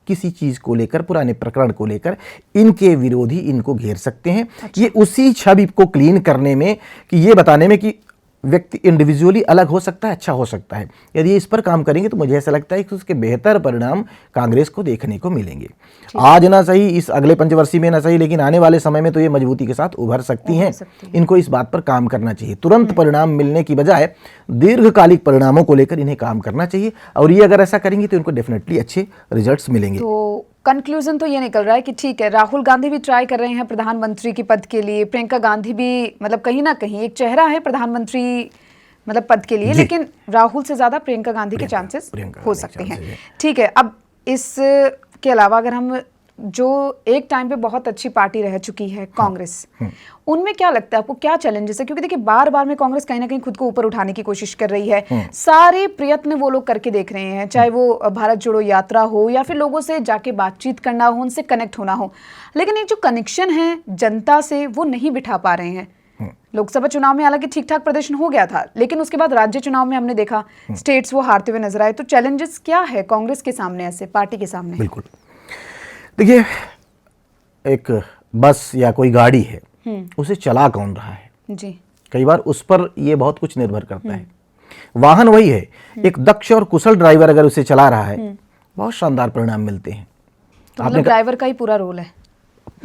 S1: किसी चीज को लेकर, पुराने प्रकरण को लेकर इनके विरोधी इनको घेर सकते हैं। ये उसी छवि को क्लीन करने में, कि ये बताने में कि व्यक्ति इंडिविजुअली अलग हो सकता है, अच्छा हो सकता है। यदि ये इस पर काम करेंगे तो मुझे ऐसा लगता है कि उसके बेहतर परिणाम कांग्रेस को देखने को मिलेंगे। आज ना सही, इस अगले पंचवर्षीय में ना सही, लेकिन आने वाले समय में तो ये मजबूती के साथ उभर सकती हैं। इनको इस बात पर काम करना चाहिए। तुरंत परिणाम मिलने की बजाय दीर्घकालिक परिणामों को लेकर इन्हें काम करना चाहिए, और ये अगर ऐसा करेंगे तो इनको डेफिनेटली अच्छे रिजल्ट्स मिलेंगे।
S2: तो कंक्लूजन तो ये निकल रहा है कि ठीक है, राहुल गांधी भी ट्राई कर रहे हैं प्रधानमंत्री के पद के लिए, प्रियंका गांधी भी मतलब कहीं ना कहीं एक चेहरा है प्रधानमंत्री मतलब पद के लिए, लेकिन राहुल से ज्यादा प्रियंका गांधी के चांसेस हो सकते हैं। ठीक है, अब इसके अलावा अगर हम, जो एक टाइम पे बहुत अच्छी पार्टी रह चुकी है कांग्रेस, उनमें क्या लगता है आपको, क्या चैलेंजेस है? क्योंकि देखिए बार बार में कांग्रेस कहीं ना कहीं खुद को ऊपर उठाने की कोशिश कर रही है, सारे प्रयत्न वो लोग करके देख रहे हैं, चाहे वो भारत जोड़ो यात्रा हो या फिर लोगों से जाके बातचीत करना हो, उनसे कनेक्ट होना हो, लेकिन एक जो कनेक्शन है जनता से वो नहीं बिठा पा रहे हैं। लोकसभा चुनाव में हालांकि ठीक ठाक प्रदर्शन हो गया था, लेकिन उसके बाद राज्य चुनाव में हमने देखा स्टेट्स वो हारते हुए नजर आए। तो चैलेंजेस क्या है कांग्रेस के सामने, ऐसे पार्टी के सामने?
S1: बिल्कुल, देखिए, एक बस या कोई गाड़ी है, उसे चला कौन रहा है
S2: जी,
S1: कई बार उस पर ये बहुत कुछ निर्भर करता है। वाहन वही है, एक दक्ष और कुशल ड्राइवर अगर उसे चला रहा है, बहुत शानदार परिणाम मिलते हैं।
S2: तो मतलब ड्राइवर का ही पूरा रोल है,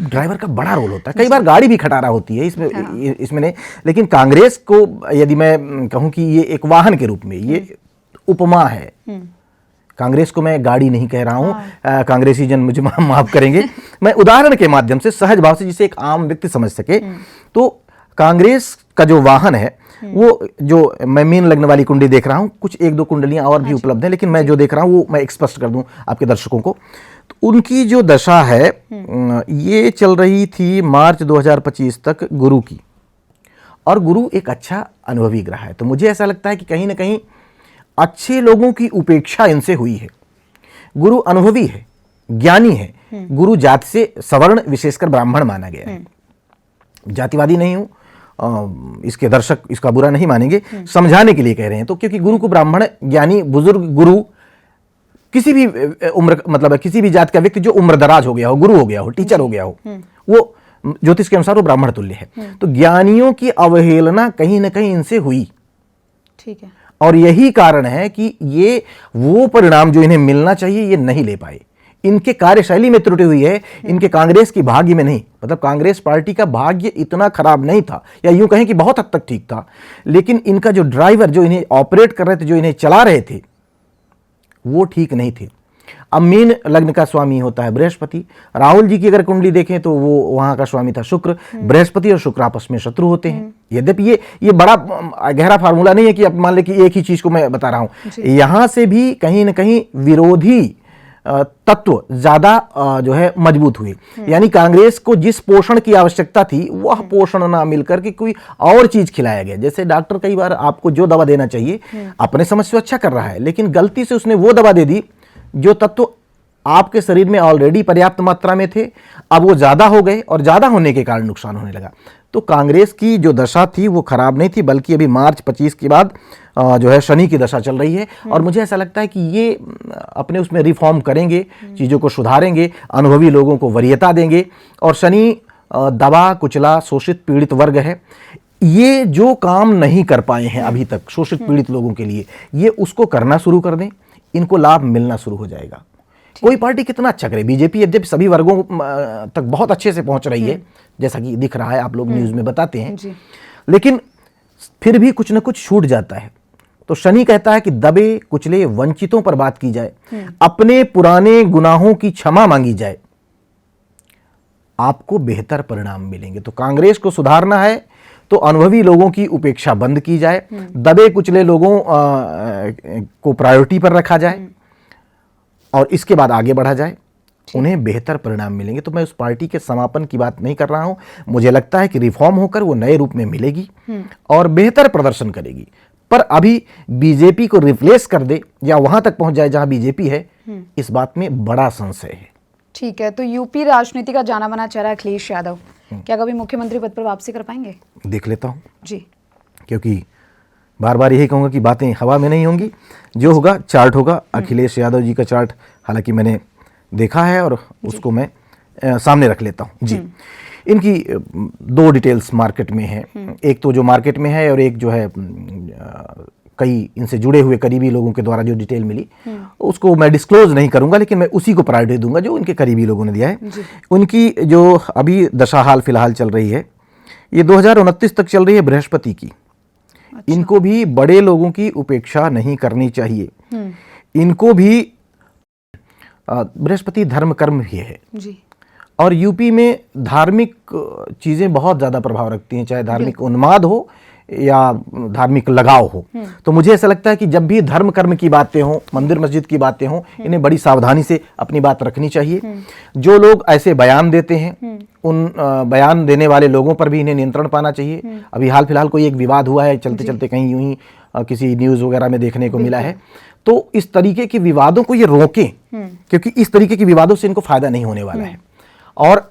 S1: ड्राइवर का बड़ा रोल होता है। कई बार गाड़ी भी खटारा होती है इसमें नहीं, लेकिन कांग्रेस को यदि मैं कहूं कि ये एक वाहन के रूप में ये उपमा है। कांग्रेस को मैं गाड़ी नहीं कह रहा हूं, कांग्रेसी जन मुझे माफ करेंगे, मैं उदाहरण के माध्यम से सहज भाव से जिसे एक आम व्यक्ति समझ सके। तो कांग्रेस का जो वाहन है, वो जो मैं मीन लग्न वाली कुंडली देख रहा हूं, कुछ एक दो कुंडलियां और भी उपलब्ध हैं, लेकिन मैं जो देख रहा हूं वो मैं एक स्पष्ट कर दूं आपके दर्शकों को। तो उनकी जो दशा है ये चल रही थी मार्च 2025 तक गुरु की, और गुरु एक अच्छा अनुभवी ग्रह है। तो मुझे ऐसा लगता है कि कहीं ना कहीं अच्छे लोगों की उपेक्षा इनसे हुई है। गुरु अनुभवी है, ज्ञानी है, गुरु जाति से सवर्ण विशेषकर ब्राह्मण माना गया है। जातिवादी नहीं हूं, इसके दर्शक इसका बुरा नहीं मानेंगे, समझाने के लिए कह रहे हैं। तो क्योंकि गुरु को ब्राह्मण, ज्ञानी, बुजुर्ग, गुरु, किसी भी उम्र, मतलब किसी भी जात का व्यक्ति जो उम्र दराज हो गया हो, गुरु हो गया हो, टीचर हो गया हो, वो ज्योतिष के अनुसार वो ब्राह्मण तुल्य है। तो ज्ञानियों की अवहेलना कहीं ना कहीं इनसे हुई,
S2: ठीक है,
S1: और यही कारण है कि ये वो परिणाम जो इन्हें मिलना चाहिए ये नहीं ले पाए। इनके कार्यशैली में त्रुटि हुई है, इनके कांग्रेस की भाग्य में नहीं। मतलब कांग्रेस पार्टी का भाग्य इतना खराब नहीं था, या यूं कहें कि बहुत हद तक ठीक था, लेकिन इनका जो ड्राइवर, जो इन्हें ऑपरेट कर रहे थे, जो इन्हें चला रहे थे, वो ठीक नहीं थे। अब मीन लग्न का स्वामी होता है बृहस्पति। राहुल जी की अगर कुंडली देखें तो वो वहां का स्वामी था शुक्र। बृहस्पति और शुक्र आपस में शत्रु होते हैं। यद्यपि ये बड़ा गहरा फार्मूला नहीं है कि अब मान ले कि एक ही चीज को मैं बता रहा हूं, यहां से भी कहीं ना कहीं विरोधी तत्व ज्यादा जो है मजबूत हुए। यानी कांग्रेस को जिस पोषण की आवश्यकता थी वह पोषण ना मिलकर के कोई और चीज खिलाया गया। जैसे डॉक्टर कई बार आपको जो दवा देना चाहिए अपने समझ से अच्छा कर रहा है, लेकिन गलती से उसने वो दवा दे दी जो तत्व आपके शरीर में ऑलरेडी पर्याप्त मात्रा में थे, अब वो ज्यादा हो गए और ज्यादा होने के कारण नुकसान होने लगा। तो कांग्रेस की जो दशा थी वो खराब नहीं थी, बल्कि अभी मार्च 25 के बाद जो है शनि की दशा चल रही है। और मुझे ऐसा लगता है कि ये अपने उसमें रिफॉर्म करेंगे, चीज़ों को सुधारेंगे, अनुभवी लोगों को वरीयता देंगे। और शनि दबा कुचला शोषित पीड़ित वर्ग है, ये जो काम नहीं कर पाए हैं अभी तक शोषित पीड़ित लोगों के लिए, ये उसको करना शुरू कर दें, इनको लाभ मिलना शुरू हो जाएगा। कोई पार्टी कितना अच्छा करे, बीजेपी यद्यपि सभी वर्गों तक बहुत अच्छे से पहुंच रही है, जैसा कि दिख रहा है, आप लोग न्यूज़ में बताते हैं, लेकिन फिर भी कुछ न कुछ छूट जाता है। तो शनि कहता है कि दबे कुचले वंचितों पर बात की जाए, अपने पुराने गुनाहों की क्षमा मांगी जाए, आपको बेहतर परिणाम मिलेंगे। तो कांग्रेस को सुधारना है तो अनुभवी लोगों की उपेक्षा बंद की जाए, दबे कुचले लोगों को प्रायोरिटी पर रखा जाए और इसके बाद आगे बढ़ा जाए, उन्हें बेहतर परिणाम मिलेंगे। तो मैं उस पार्टी के समापन की बात नहीं कर रहा हूं, मुझे लगता है कि रिफॉर्म होकर वो नए रूप में मिलेगी और बेहतर प्रदर्शन करेगी। पर अभी बीजेपी को रिप्लेस कर दे या वहां तक पहुंच जाए जहां बीजेपी है, इस बात में बड़ा संशय है।
S2: ठीक है, तो यूपी राजनीति का जाना माना चेहरा अखिलेश यादव क्या कभी मुख्यमंत्री पद पर वापसी कर पाएंगे?
S1: देख लेता हूं
S2: जी,
S1: क्योंकि बार बार यही कहूँगा कि बातें हवा में नहीं होंगी, जो होगा चार्ट होगा। अखिलेश यादव जी का चार्ट हालांकि मैंने देखा है और उसको मैं सामने रख लेता हूँ जी। इनकी दो डिटेल्स मार्केट में है, एक तो जो मार्केट में है और एक जो है कई इनसे जुड़े हुए करीबी लोगों के द्वारा जो डिटेल मिली उसको मैं डिस्क्लोज नहीं करूंगा, लेकिन मैं उसी को प्रायोरिटी दूंगा जो इनके करीबी लोगों ने दिया है। उनकी जो अभी दशा हाल फिलहाल चल रही है, ये 2029 तक चल रही है बृहस्पति की। अच्छा। इनको भी बड़े लोगों की उपेक्षा नहीं करनी चाहिए। इनको भी बृहस्पति धर्म कर्म भी है जी। और यूपी में धार्मिक चीजें बहुत ज्यादा प्रभाव रखती हैं, चाहे धार्मिक उन्माद हो या धार्मिक लगाव हो। तो मुझे ऐसा लगता है कि जब भी धर्म कर्म की बातें हों, मंदिर मस्जिद की बातें हों, इन्हें बड़ी सावधानी से अपनी बात रखनी चाहिए। जो लोग ऐसे बयान देते हैं, उन बयान देने वाले लोगों पर भी इन्हें नियंत्रण पाना चाहिए। अभी हाल फिलहाल कोई एक विवाद हुआ है, चलते चलते कहीं यूं ही किसी न्यूज़ वगैरह में देखने को मिला है। तो इस तरीके के विवादों को ये रोकें, क्योंकि इस तरीके के विवादों से इनको फायदा नहीं होने वाला है। और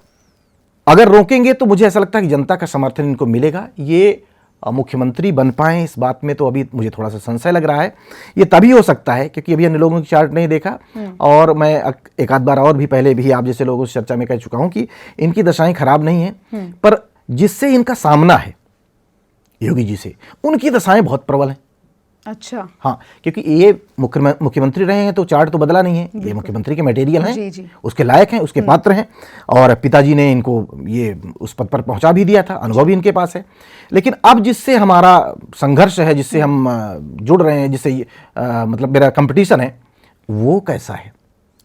S1: अगर रोकेंगे तो मुझे ऐसा लगता है कि जनता का समर्थन इनको मिलेगा, ये मुख्यमंत्री बन पाए, इस बात में तो अभी मुझे थोड़ा सा संशय लग रहा है। ये तभी हो सकता है क्योंकि अभी अन्य लोगों की चार्ट नहीं देखा, और मैं एक आध बार और भी पहले भी आप जैसे लोगों से चर्चा में कह चुका हूं कि इनकी दशाएं खराब नहीं हैं, पर जिससे इनका सामना है योगी जी से, उनकी दशाएं बहुत प्रबल हैं।
S2: अच्छा,
S1: हाँ, क्योंकि ये मुख्यमंत्री रहे हैं तो चार्ट तो बदला नहीं है, ये मुख्यमंत्री के मटेरियल हैं,
S2: जी, जी।
S1: उसके लायक हैं, उसके पात्र हैं, और पिताजी ने इनको ये उस पद पर पहुंचा भी दिया था, अनुभव भी इनके पास है। लेकिन अब जिससे हमारा संघर्ष है, जिससे हम जुड़ रहे हैं, जिससे मतलब मेरा कंपटीशन है, वो कैसा है,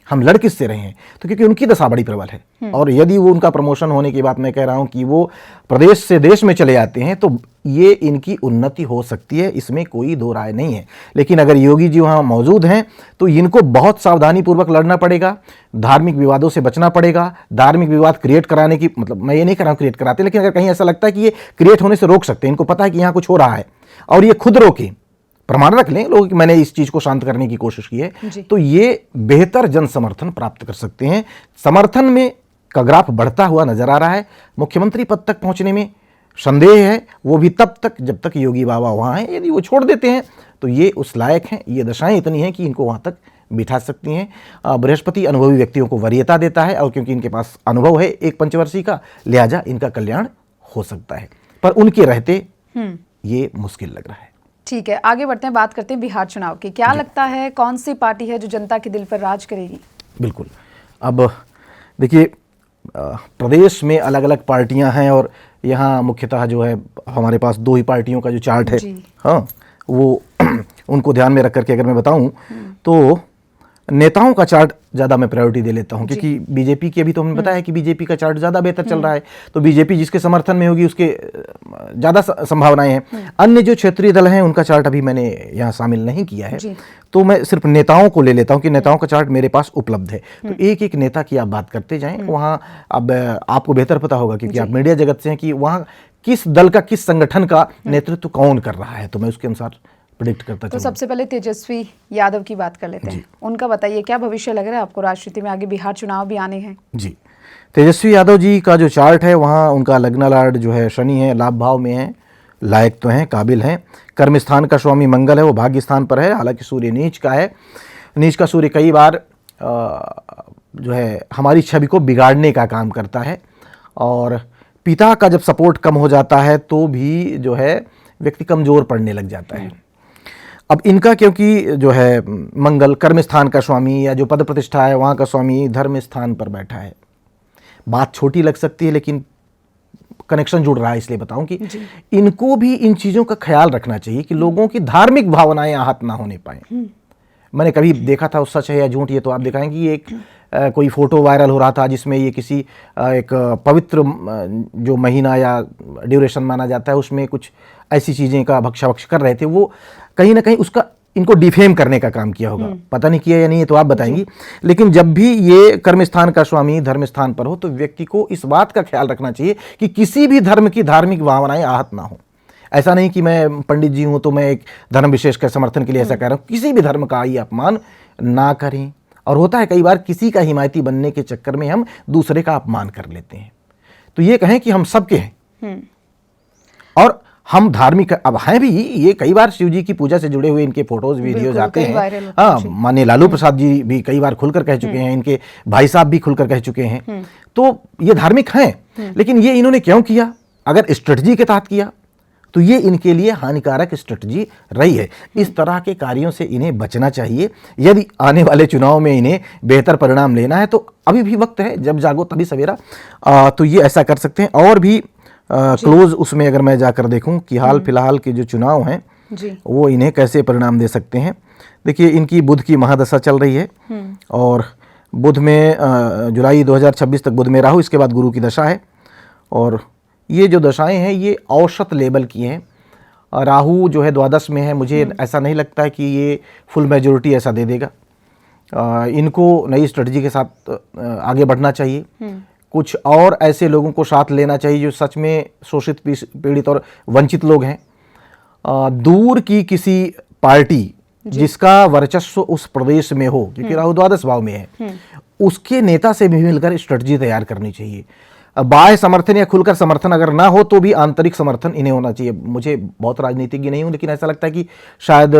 S1: हम लड़ किससे रहे हैं? तो क्योंकि उनकी दशा बड़ी प्रबल है, और यदि वो उनका प्रमोशन होने की बात मैं कह रहा हूं कि वो प्रदेश से देश में चले जाते हैं, तो ये इनकी उन्नति हो सकती है, इसमें कोई दो राय नहीं है। लेकिन अगर योगी जी वहाँ मौजूद हैं तो इनको बहुत सावधानी पूर्वक लड़ना पड़ेगा, धार्मिक विवादों से बचना पड़ेगा। धार्मिक विवाद क्रिएट कराने की, मतलब मैं ये नहीं कर रहा हूँ क्रिएट कराते, लेकिन अगर कहीं ऐसा लगता है कि ये क्रिएट होने से रोक सकते हैं, इनको पता है कि यहाँ कुछ हो रहा है और ये खुद रोके, प्रमाण रख लें लोग कि मैंने इस चीज को शांत करने की कोशिश की है, तो ये बेहतर जन समर्थन प्राप्त कर सकते हैं। समर्थन में का ग्राफ बढ़ता हुआ नजर आ रहा है। मुख्यमंत्री पद तक पहुंचने में संदेह है, वो भी तब तक जब तक योगी बाबा वहां हैं। यदि वो छोड़ देते हैं तो ये उस लायक हैं, ये दशाएं इतनी हैं कि इनको वहां तक बिठा सकती हैं। बृहस्पति अनुभवी व्यक्तियों को वरीयता देता है, और क्योंकि इनके पास अनुभव है एक पंचवर्षीय का, लिहाजा इनका कल्याण हो सकता है, पर उनके रहते ये मुश्किल लग रहा है।
S2: ठीक है, आगे बढ़ते हैं, बात करते हैं बिहार चुनाव की। क्या लगता है कौन सी पार्टी है जो जनता के दिल पर राज करेगी? बिल्कुल,
S1: अब देखिए प्रदेश में अलग अलग पार्टियां हैं, और यहाँ मुख्यतः जो है हमारे पास दो ही पार्टियों का जो चार्ट है, हाँ, वो उनको ध्यान में रख करके अगर मैं बताऊं तो नेताओं का चार्ट ज़्यादा मैं प्रायोरिटी दे लेता हूं, क्योंकि बीजेपी की अभी तो हमने बताया कि बीजेपी का चार्ट ज़्यादा बेहतर चल रहा है, तो बीजेपी जिसके समर्थन में होगी उसके ज़्यादा संभावनाएं हैं। अन्य जो क्षेत्रीय दल हैं उनका चार्ट अभी मैंने यहाँ शामिल नहीं किया है, तो मैं सिर्फ नेताओं को ले लेता हूँ कि नेताओं का चार्ट मेरे पास उपलब्ध है। तो एक एक नेता की आप बात करते जाएं, वहाँ अब आपको बेहतर पता होगा क्योंकि आप मीडिया जगत से हैं कि वहाँ किस दल का, किस संगठन का नेतृत्व कौन कर रहा है, तो मैं उसके अनुसार प्रिडिक्ट करता
S2: तो
S1: चलूँ।
S2: सबसे पहले तेजस्वी यादव की बात कर लेते हैं। उनका बताइए, क्या भविष्य लग रहा है आपको राजनीति में? आगे बिहार चुनाव भी आने हैं।
S1: जी, तेजस्वी यादव जी का जो चार्ट है वहाँ उनका लग्न लॉर्ड जो है शनि है, लाभ भाव में है, लायक तो हैं, काबिल हैं। कर्म स्थान का स्वामी मंगल है, वो भाग्य स्थान पर है, हालांकि सूर्य नीच का है। नीच का सूर्य कई बार जो है हमारी छवि को बिगाड़ने का काम करता है, और पिता का जब सपोर्ट कम हो जाता है तो भी जो है व्यक्ति कमज़ोर पड़ने लग जाता है। अब इनका क्योंकि जो है मंगल कर्म स्थान का स्वामी या जो पद प्रतिष्ठा है वहाँ का स्वामी धर्म स्थान पर बैठा है। बात छोटी लग सकती है लेकिन कनेक्शन जुड़ रहा है, इसलिए बताऊं कि इनको भी इन चीज़ों का ख्याल रखना चाहिए कि लोगों की धार्मिक भावनाएं आहत ना होने पाए। मैंने कभी देखा था, सच है या झूठ ये तो आप दिखाएंगे, ये एक कोई फोटो वायरल हो रहा था जिसमें ये किसी एक पवित्र जो महीना या ड्यूरेशन माना जाता है उसमें कुछ ऐसी चीज़ें का भक्षा कर रहे थे। वो कहीं ना कहीं उसका इनको डिफेम करने का काम किया होगा, पता नहीं किया या नहीं ये तो आप बताएंगी। लेकिन जब भी ये कर्म स्थान का स्वामी धर्म स्थान पर हो तो व्यक्ति को इस बात का ख्याल रखना चाहिए कि किसी भी धर्म की धार्मिक भावनाएं आहत ना हो। ऐसा नहीं कि मैं पंडित जी हूं तो मैं एक धर्म विशेष के समर्थन के लिए ऐसा कह रहा हूं, किसी भी धर्म का ये अपमान ना करें। और होता है कई बार किसी का हिमायती बनने के चक्कर में हम दूसरे का अपमान कर लेते हैं। तो ये कहें कि हम सबके हैं और हम धार्मिक अब हैं भी। ये कई बार शिव जी की पूजा से जुड़े हुए इनके फोटोज वीडियोज आते हैं। हाँ, माननीय लालू प्रसाद जी भी कई बार खुलकर कह चुके हैं, इनके भाई साहब भी खुलकर कह चुके हैं। तो ये धार्मिक हैं, लेकिन ये इन्होंने क्यों किया? अगर स्ट्रेटजी के तहत किया तो ये इनके लिए हानिकारक स्ट्रेटजी रही है। इस तरह के कार्यों से इन्हें बचना चाहिए। यदि आने वाले चुनाव में इन्हें बेहतर परिणाम लेना है तो अभी भी वक्त है, जब जागो तभी सवेरा। तो ये ऐसा कर सकते हैं। और भी क्लोज उसमें अगर मैं जाकर देखूं कि हाल फिलहाल के जो चुनाव हैं वो इन्हें कैसे परिणाम दे सकते हैं। देखिए, इनकी बुध की महादशा चल रही है और बुध में जुलाई 2026 तक बुध में राहु, इसके बाद गुरु की दशा है। और ये जो दशाएं हैं ये औसत लेवल की हैं। राहु जो है द्वादश में है, मुझे ऐसा नहीं लगता कि ये फुल मेजोरिटी ऐसा दे देगा। इनको नई स्ट्रेटजी के साथ आगे बढ़ना चाहिए। कुछ और ऐसे लोगों को साथ लेना चाहिए जो सच में शोषित पीड़ित और वंचित लोग हैं। दूर की किसी पार्टी जिसका वर्चस्व उस प्रदेश में हो, क्योंकि राहु द्वादश भाव में है, उसके नेता से भी मिलकर स्ट्रेटजी तैयार करनी चाहिए। बाह्य समर्थन या खुलकर समर्थन अगर ना हो तो भी आंतरिक समर्थन इन्हें होना चाहिए। मुझे बहुत राजनीतिज्ञ नहीं हूं लेकिन ऐसा लगता है कि शायद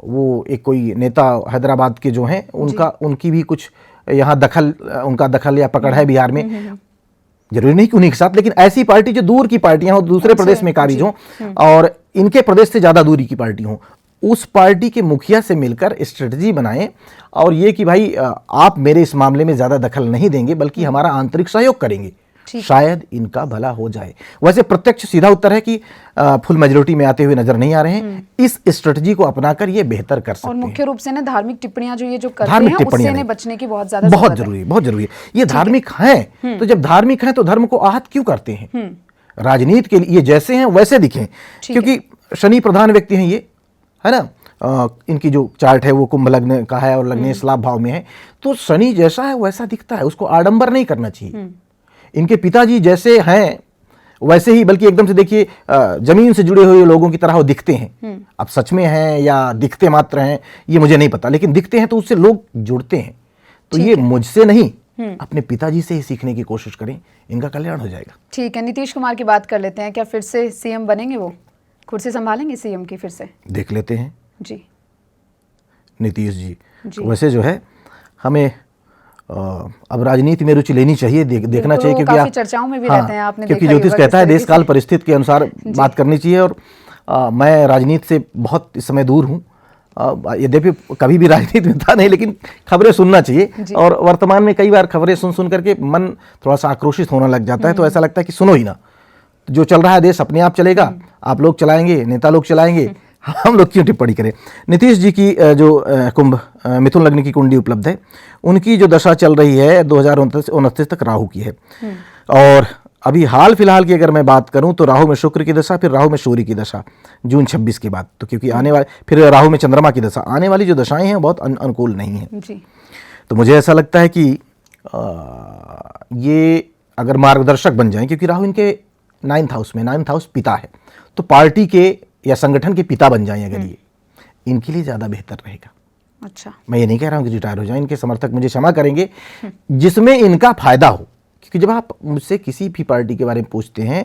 S1: वो एक कोई नेता हैदराबाद के जो हैं उनकी भी कुछ यहाँ उनका दखल या पकड़ है बिहार में। जरूरी नहीं कि उन्हीं के साथ, लेकिन ऐसी पार्टी जो दूर की पार्टियां हो, दूसरे प्रदेश में कारिज हों और इनके प्रदेश से ज़्यादा दूरी की पार्टी हो, उस पार्टी के मुखिया से मिलकर स्ट्रेटजी बनाएं और ये कि भाई आप मेरे इस मामले में ज़्यादा दखल नहीं देंगे बल्कि हमारा आंतरिक सहयोग करेंगे, शायद इनका भला हो जाए। वैसे प्रत्यक्ष सीधा उत्तर है कि फुल मेजोरिटी में आते हुए नजर नहीं आ रहे हैं। इस स्ट्रेटजी को अपनाकर ये बेहतर कर सकते हैं।
S2: और मुख्य रूप से ना धार्मिक टिप्पणियां जो ये जो करते हैं उससे इन्हें बचने की बहुत
S1: जरूरी है। ये धार्मिक हैं, तो जब धार्मिक हैं तो धर्म को आहत क्यों करते हैं? राजनीति के लिए ये जैसे हैं वैसे दिखें, क्योंकि शनि प्रधान व्यक्ति हैं ये, है ना। इनकी जो चार्ट है वो कुंभ लग्न का है और लग्न लाभ भाव में है, तो शनि जैसा है वैसा दिखता है, उसको आडंबर नहीं करना चाहिए। इनके पिताजी जैसे हैं वैसे ही, बल्कि एकदम से देखिए जमीन से जुड़े हुए लोगों की तरह वो दिखते हैं। अब सच में हैं या दिखते मात्र हैं ये मुझे नहीं पता, लेकिन दिखते हैं तो उससे लोग जुड़ते हैं। तो ये मुझसे नहीं, अपने पिताजी से ही सीखने की कोशिश करें, इनका कल्याण हो जाएगा।
S2: ठीक है, नीतीश कुमार की बात कर लेते हैं। क्या फिर से सीएम बनेंगे? वो कुर्सी संभालेंगे सीएम की? फिर से देख
S1: लेते हैं
S2: जी
S1: नीतीश जी। वैसे जो है हमें अब राजनीति में रुचि लेनी चाहिए, देखना चाहिए, क्योंकि आप
S2: चर्चाओं में भी रहते हैं, आपने
S1: क्योंकि ज्योतिष कहता है देश काल परिस्थिति के अनुसार बात करनी चाहिए। और मैं राजनीति से बहुत इस समय दूर हूँ, यद्यपि कभी भी राजनीति में था नहीं, लेकिन खबरें सुनना चाहिए। और वर्तमान में कई बार खबरें सुन करके मन थोड़ा सा आक्रोशित होने लग जाता है, तो ऐसा लगता है कि सुनो ही ना, जो चल रहा है देश अपने आप चलेगा, आप लोग चलाएंगे, नेता लोग चलाएंगे, हम लोग क्यों टिप्पणी करें। नीतीश जी की जो कुंभ मिथुन लग्न की कुंडली उपलब्ध है, उनकी जो दशा चल रही है 2029 तक राहु की है। और अभी हाल फिलहाल की अगर मैं बात करूं तो राहु में शुक्र की दशा, फिर राहु में सूर्य की दशा जून 26 के बाद। तो क्योंकि आने वाले, फिर राहु में चंद्रमा की दशा, आने वाली जो दशाएं हैं बहुत अनुकूल नहीं हैं। तो मुझे ऐसा लगता है कि ये अगर मार्गदर्शक बन जाएं, क्योंकि राहु इनके 9th हाउस में, 9th हाउस पिता है, तो पार्टी के या संगठन के पिता बन जाएं अगर ये, इनके लिए ज़्यादा बेहतर रहेगा।
S2: अच्छा,
S1: मैं ये नहीं कह रहा हूँ कि रिटायर हो जाएं, इनके समर्थक मुझे क्षमा करेंगे, जिसमें इनका फायदा हो। क्योंकि जब आप मुझसे किसी भी पार्टी के बारे में पूछते हैं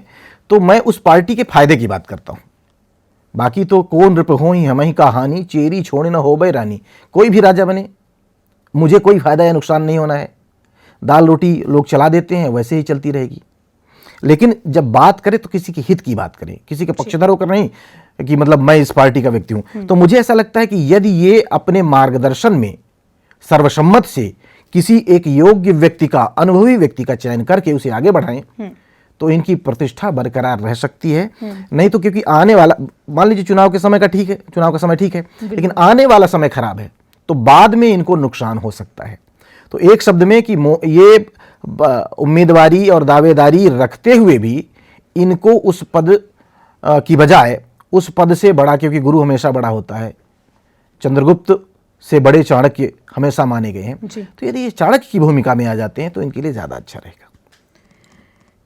S1: तो मैं उस पार्टी के फायदे की बात करता हूँ। बाकी तो कौन नृप हो ही हम ही कहानी, चेरी छोड़े न हो बे रानी। कोई भी राजा बने, मुझे कोई फायदा या नुकसान नहीं होना है। दाल रोटी लोग चला देते हैं, वैसे ही चलती रहेगी। लेकिन जब बात करें तो किसी के हित की बात करें, किसी के पक्षधर होकर नहीं कि मतलब मैं इस पार्टी का व्यक्ति हूं। तो मुझे ऐसा लगता है कि यदि ये अपने मार्गदर्शन में सर्वसम्मत से किसी एक योग्य व्यक्ति का, अनुभवी व्यक्ति का चयन करके उसे आगे बढ़ाएं तो इनकी प्रतिष्ठा बरकरार रह सकती है। नहीं तो क्योंकि आने वाला, मान लीजिए चुनाव के समय का ठीक है, चुनाव का समय ठीक है, लेकिन आने वाला समय खराब है तो बाद में इनको नुकसान हो सकता है। तो एक शब्द में कि ये उम्मीदवारी और दावेदारी रखते हुए भी इनको उस पद की बजाय उस पद से बड़ा, क्योंकि गुरु हमेशा बड़ा होता है, चंद्रगुप्त से बड़े चाणक्य हमेशा माने गए हैं, तो यदि ये चाणक्य की भूमिका में आ जाते हैं तो इनके लिए ज़्यादा अच्छा रहेगा।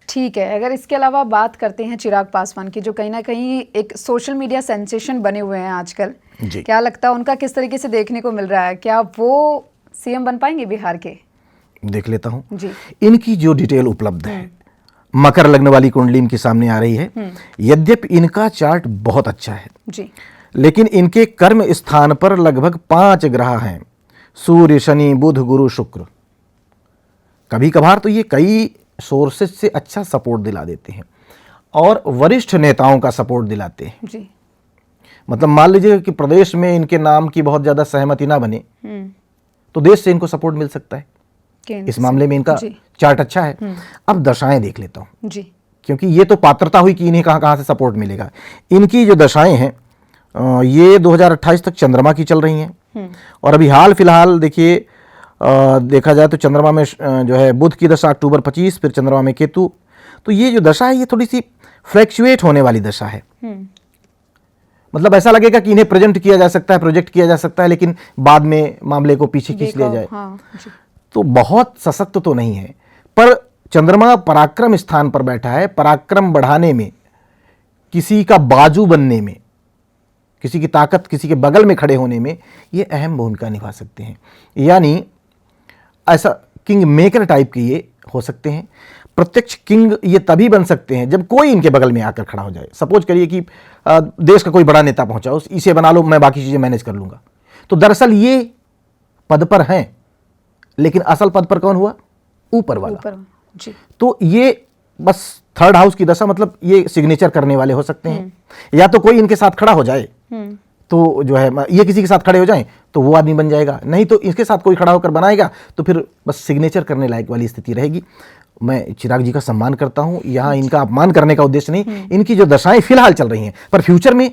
S2: ठीक है। अगर इसके अलावा बात करते हैं चिराग पासवान की, जो कहीं ना कहीं एक सोशल मीडिया सेंसेशन बने हुए हैं आजकल, क्या लगता है उनका किस तरीके से देखने को मिल रहा है? क्या वो सीएम बन पाएंगे बिहार के?
S1: देख लेता हूं
S2: जी।
S1: इनकी जो डिटेल उपलब्ध है, मकर लग्न वाली कुंडली इनके सामने आ रही है। यद्यपि इनका चार्ट बहुत अच्छा है
S2: जी,
S1: लेकिन इनके कर्म स्थान पर लगभग 5 ग्रह हैं, सूर्य, शनि, बुध, गुरु, शुक्र। कभी कभार तो ये कई सोर्सेज से अच्छा सपोर्ट दिला देते हैं और वरिष्ठ नेताओं का सपोर्ट दिलाते हैं
S2: जी।
S1: मतलब मान लीजिए कि प्रदेश में इनके नाम की बहुत ज्यादा सहमति ना बने तो देश से इनको सपोर्ट मिल सकता है। इस मामले में इनका चार्ट अच्छा है। अब दशाएं देख लेता हूं
S2: जी,
S1: क्योंकि ये तो पात्रता हुई कि इन्हें कहां से सपोर्ट मिलेगा। इनकी जो दशाएं हैं ये 2028 तक चंद्रमा की चल रही हैं और अभी हाल फिलहाल देखिए देखा जाए तो चंद्रमा में जो है बुध की दशा अक्टूबर 25, फिर चंद्रमा में केतु। तो ये जो दशा है ये थोड़ी सी फ्लैक्चुएट होने वाली दशा है। मतलब ऐसा लगेगा कि इन्हें प्रेजेंट किया जा सकता है, प्रोजेक्ट किया जा सकता है, लेकिन बाद में मामले को पीछे खींच लिया जाए। तो बहुत सशक्त तो नहीं है, पर चंद्रमा पराक्रम स्थान पर बैठा है। पराक्रम बढ़ाने में, किसी का बाजू बनने में, किसी की ताकत, किसी के बगल में खड़े होने में ये अहम भूमिका निभा सकते हैं। यानी ऐसा किंग मेकर टाइप के ये हो सकते हैं। प्रत्यक्ष किंग ये तभी बन सकते हैं जब कोई इनके बगल में आकर खड़ा हो जाए। सपोज करिए कि देश का कोई बड़ा नेता पहुंचा, इसे बना लो, मैं बाकी चीजें मैनेज कर लूंगा। तो दरअसल ये पद पर हैं, लेकिन असल पद पर कौन हुआ? ऊपर वाला।
S2: जी।
S1: तो ये बस थर्ड हाउस की दशा, मतलब ये सिग्नेचर करने वाले हो सकते हैं। या तो कोई इनके साथ खड़ा हो जाए तो जो है ये किसी के साथ खड़े हो जाएं तो वो आदमी बन जाएगा, नहीं तो इसके साथ कोई खड़ा होकर बनाएगा तो फिर बस सिग्नेचर करने लायक वाली स्थिति रहेगी। मैं चिराग जी का सम्मान करता हूं, यहाँ इनका अपमान करने का उद्देश्य नहीं। इनकी जो दशाएं फिलहाल चल रही हैं, पर फ्यूचर में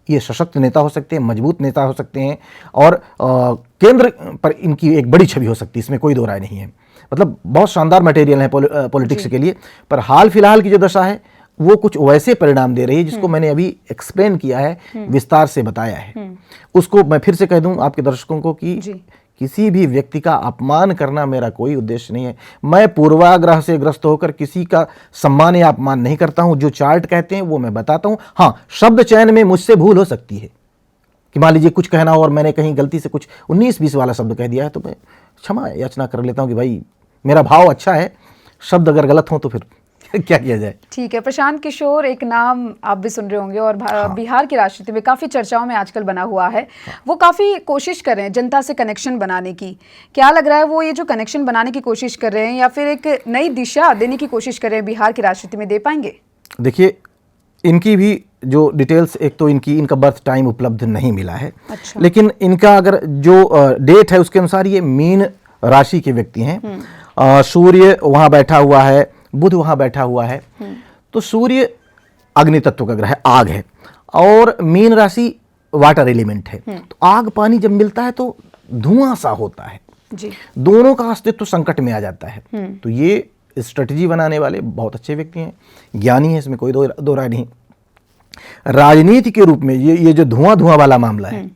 S1: ये सशक्त नेता हो सकते हैं, मजबूत नेता हो सकते हैं और केंद्र पर इनकी एक बड़ी छवि हो सकती है, इसमें कोई दो राय नहीं है। मतलब बहुत शानदार मटेरियल है पॉलिटिक्स के लिए। पर हाल फिलहाल की जो दशा है वो कुछ वैसे परिणाम दे रही है जिसको मैंने अभी एक्सप्लेन किया है, विस्तार से बताया है। उसको मैं फिर से कह दूं आपके दर्शकों को कि किसी भी व्यक्ति का अपमान करना मेरा कोई उद्देश्य नहीं है। मैं पूर्वाग्रह से ग्रस्त होकर किसी का सम्मान या अपमान नहीं करता हूं। जो चार्ट कहते हैं वो मैं बताता हूं। हाँ, शब्द चयन में मुझसे भूल हो सकती है कि मान लीजिए कुछ कहना हो और मैंने कहीं गलती से कुछ 19-20 वाला शब्द कह दिया है तो मैं क्षमा याचना कर लेता हूं कि भाई मेरा भाव अच्छा है, शब्द अगर गलत हो तो फिर क्या किया जाए।
S2: ठीक है। प्रशांत किशोर एक नाम आप भी सुन रहे होंगे और बिहार की राजनीति में काफ़ी चर्चाओं में आजकल बना हुआ है। वो काफ़ी कोशिश कर रहे हैं जनता से कनेक्शन बनाने की। क्या लग रहा है वो ये जो कनेक्शन बनाने की कोशिश कर रहे हैं या फिर एक नई दिशा देने की कोशिश कर रहे हैं बिहार की राजनीति में, दे पाएंगे?
S1: देखिए, इनकी भी जो डिटेल्स, एक तो इनका बर्थ टाइम उपलब्ध नहीं मिला है। अच्छा। लेकिन इनका अगर जो डेट है उसके अनुसार ये मीन राशि के व्यक्ति हैं। सूर्य वहाँ बैठा हुआ है, बुध वहां बैठा हुआ है। तो सूर्य अग्नि तत्व का ग्रह है, आग है, और मीन राशि वाटर एलिमेंट है। तो आग पानी जब मिलता है तो धुआं सा होता है जी। दोनों का अस्तित्व संकट में आ जाता है। तो ये स्ट्रेटजी बनाने वाले बहुत अच्छे व्यक्ति हैं, ज्ञानी है, इसमें कोई दो राय नहीं। राजनीति के रूप में ये जो धुआं वाला मामला है,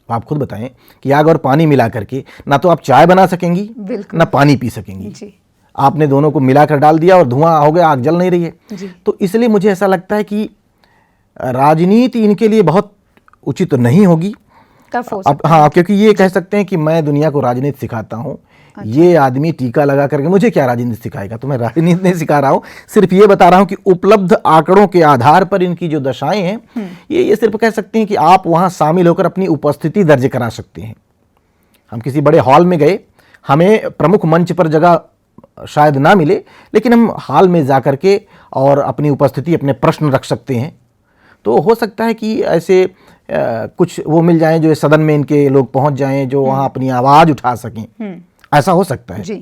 S1: आप खुद बताएं कि आग और पानी मिला करके ना तो आप चाय बना सकेंगी ना पानी पी सकेंगी जी। आपने दोनों को मिलाकर डाल दिया और धुआं हो गया, आग जल नहीं रही है। तो इसलिए मुझे ऐसा लगता है कि राजनीति इनके लिए बहुत उचित नहीं होगी।
S2: टफ हो
S1: अब
S2: सकता
S1: हाँ, क्योंकि ये कह सकते हैं कि मैं दुनिया को राजनीति सिखाता हूँ। ये आदमी टीका लगा करके मुझे क्या राजनीति सिखाएगा। तो मैं राजनीति नहीं सिखा रहा हूँ, सिर्फ ये बता रहा हूँ कि उपलब्ध आंकड़ों के आधार पर इनकी जो दशाएं हैं, ये सिर्फ कह सकते हैं कि आप वहाँ शामिल होकर अपनी उपस्थिति दर्ज करा सकते हैं। हम किसी बड़े हॉल में गए, हमें प्रमुख मंच पर जगह शायद ना मिले, लेकिन हम हॉल में जा कर के और अपनी उपस्थिति, अपने प्रश्न रख सकते हैं। तो हो सकता है कि ऐसे कुछ वो मिल जाएं जो सदन में इनके लोग पहुंच जाएं, जो वहाँ अपनी आवाज़ उठा सकें। ऐसा हो सकता है
S2: जी।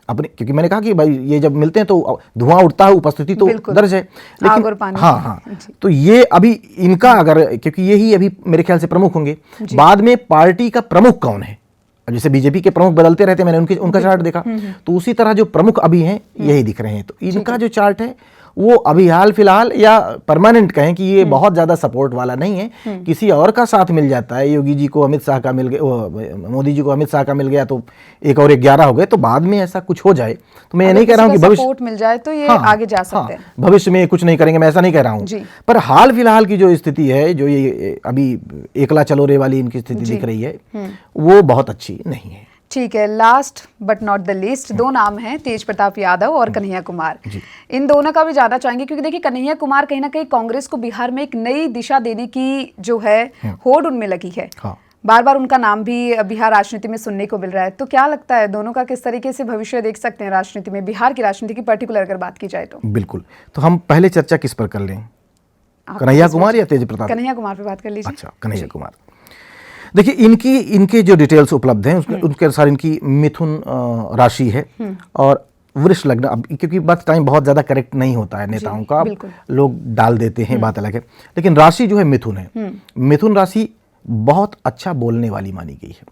S1: अपने, क्योंकि मैंने कहा कि भाई ये जब मिलते हैं तो धुआं उठता है, उपस्थिति तो दर्ज है,
S2: आग और पानी।
S1: हाँ हाँ, तो ये अभी इनका अगर, क्योंकि यही अभी मेरे ख्याल से प्रमुख होंगे, बाद में पार्टी का प्रमुख कौन है, जैसे बीजेपी के प्रमुख बदलते रहते हैं, मैंने उनका चार्ट देखा, तो उसी तरह जो प्रमुख अभी हैं यही दिख रहे हैं। तो इनका जो चार्ट है वो अभी हाल फिलहाल या परमानेंट कहें कि ये बहुत ज़्यादा सपोर्ट वाला नहीं है। किसी और का साथ मिल जाता है, योगी जी को अमित शाह का मिल गया, मोदी जी को अमित शाह का मिल गया तो एक और 11 हो गए, तो बाद में ऐसा कुछ हो जाए तो मैं ये नहीं कह रहा हूँ कि भविष्य
S2: सपोर्ट मिल जाए तो ये आगे जा सकते हैं,
S1: भविष्य में कुछ नहीं करेंगे, मैं ऐसा नहीं कह रहा हूँ। पर हाल फिलहाल की जो स्थिति है, जो ये अभी एकला चलोरे वाली इनकी स्थिति दिख रही है, वो बहुत अच्छी नहीं है।
S2: ठीक है, last but not the least, दो नाम हैं, तेज प्रताप यादव और कन्हैया कुमार। इन दोनों का भी ज्यादा चाहेंगे, क्योंकि देखिए कन्हैया कुमार कहीं ना कहीं कांग्रेस को बिहार में एक नई दिशा देने की जो है होड़ उनमें लगी है। बार बार उनका नाम भी बिहार राजनीति में सुनने को मिल रहा है। तो क्या लगता है दोनों का किस तरीके से भविष्य देख सकते हैं राजनीति में, बिहार की राजनीति की पर्टिकुलर अगर बात की जाए तो?
S1: बिल्कुल, तो हम पहले चर्चा किस पर कर लें, कन्हैया कुमार या तेज प्रताप?
S2: कन्हैया कुमार पे बात कर लीजिए।
S1: अच्छा, कन्हैया कुमार। देखिए इनके जो डिटेल्स उपलब्ध हैं उनके अनुसार इनकी मिथुन राशि है और वृष लग्न। अब क्योंकि बात टाइम बहुत ज़्यादा करेक्ट नहीं होता है नेताओं का, लोग डाल देते हैं, बात अलग है, लेकिन राशि जो है मिथुन है। मिथुन राशि बहुत अच्छा बोलने वाली मानी गई है।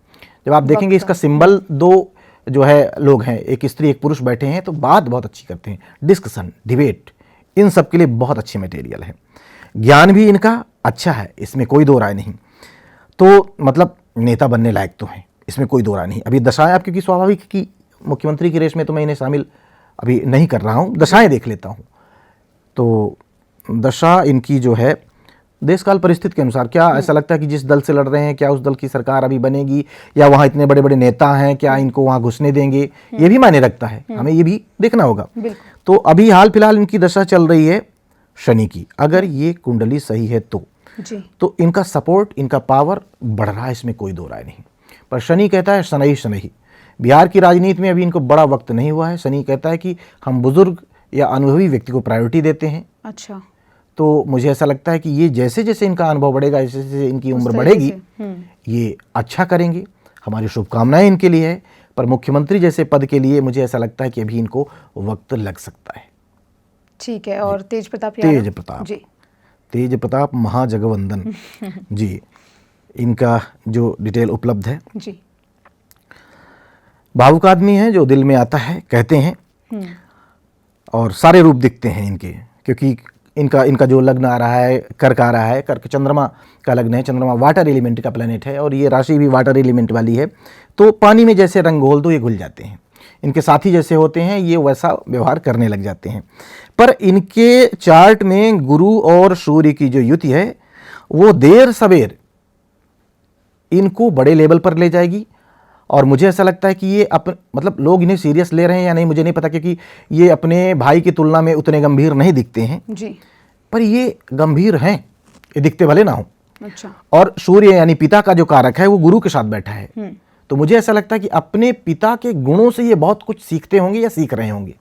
S1: जब आप देखेंगे इसका सिंबल, दो जो है लोग हैं, एक स्त्री एक पुरुष बैठे हैं, तो बात बहुत अच्छी करते हैं, डिस्कशन, डिबेट, इन सब के लिए बहुत अच्छी मटेरियल है। ज्ञान भी इनका अच्छा है, इसमें कोई दो राय नहीं। तो मतलब नेता बनने लायक तो हैं, इसमें कोई दो राय नहीं। अभी दशाएं आप, क्योंकि स्वाभाविक कि मुख्यमंत्री की रेस में तो मैं इन्हें शामिल अभी नहीं कर रहा हूँ, दशाएं देख लेता हूँ। तो दशा इनकी जो है देश काल परिस्थिति के अनुसार, क्या ऐसा लगता है कि जिस दल से लड़ रहे हैं, क्या उस दल की सरकार अभी बनेगी, या वहाँ इतने बड़े बड़े नेता हैं, क्या इनको वहाँ घुसने देंगे, ये भी मायने रखता है, हमें ये भी देखना होगा। तो अभी हाल फिलहाल इनकी दशा चल रही है शनि की, अगर ये कुंडली सही है तो इनका सपोर्ट, इनका पावर बढ़ रहा है, इसमें कोई दो राय नहीं। पर शनि कहता है शनै शनै, बिहार की राजनीति में अभी इनको बड़ा वक्त नहीं हुआ है। शनि कहता है कि हम बुजुर्ग या अनुभवी व्यक्ति को प्रायोरिटी देते हैं।
S2: अच्छा,
S1: तो मुझे ऐसा लगता है कि ये जैसे जैसे इनका अनुभव बढ़ेगा, जैसे जैसे इनकी उम्र बढ़ेगी, ये अच्छा करेंगे। हमारी शुभकामनाएं इनके लिए है, पर मुख्यमंत्री जैसे पद के लिए मुझे ऐसा लगता है कि अभी इनको वक्त लग सकता है।
S2: ठीक है, और तेज प्रताप
S1: जी, तेज प्रताप महाजगवंदन जी, इनका जो डिटेल उपलब्ध है
S2: जी,
S1: भावुक आदमी है, जो दिल में आता है कहते हैं, और सारे रूप दिखते हैं इनके, क्योंकि इनका जो लग्न आ रहा है, कर्क आ रहा है, कर्क चंद्रमा का लग्न है, चंद्रमा वाटर एलिमेंट का प्लेनेट है, और ये राशि भी वाटर एलिमेंट वाली है। तो पानी में जैसे रंग घोल दो ये घुल जाते हैं, इनके साथी जैसे होते हैं ये वैसा व्यवहार करने लग जाते हैं। पर इनके चार्ट में गुरु और सूर्य की जो युति है वो देर सवेर इनको बड़े लेवल पर ले जाएगी। और मुझे ऐसा लगता है कि ये मतलब लोग इन्हें सीरियस ले रहे हैं या नहीं मुझे नहीं पता, क्योंकि ये अपने भाई की तुलना में उतने गंभीर नहीं दिखते हैं
S2: जी,
S1: पर ये गंभीर हैं, ये दिखते भले ना हो।
S2: अच्छा, और
S1: सूर्य यानी पिता का जो कारक है वो गुरु के साथ बैठा है, तो मुझे ऐसा लगता है कि अपने पिता के गुणों से ये बहुत कुछ सीखते होंगे या सीख रहे होंगे।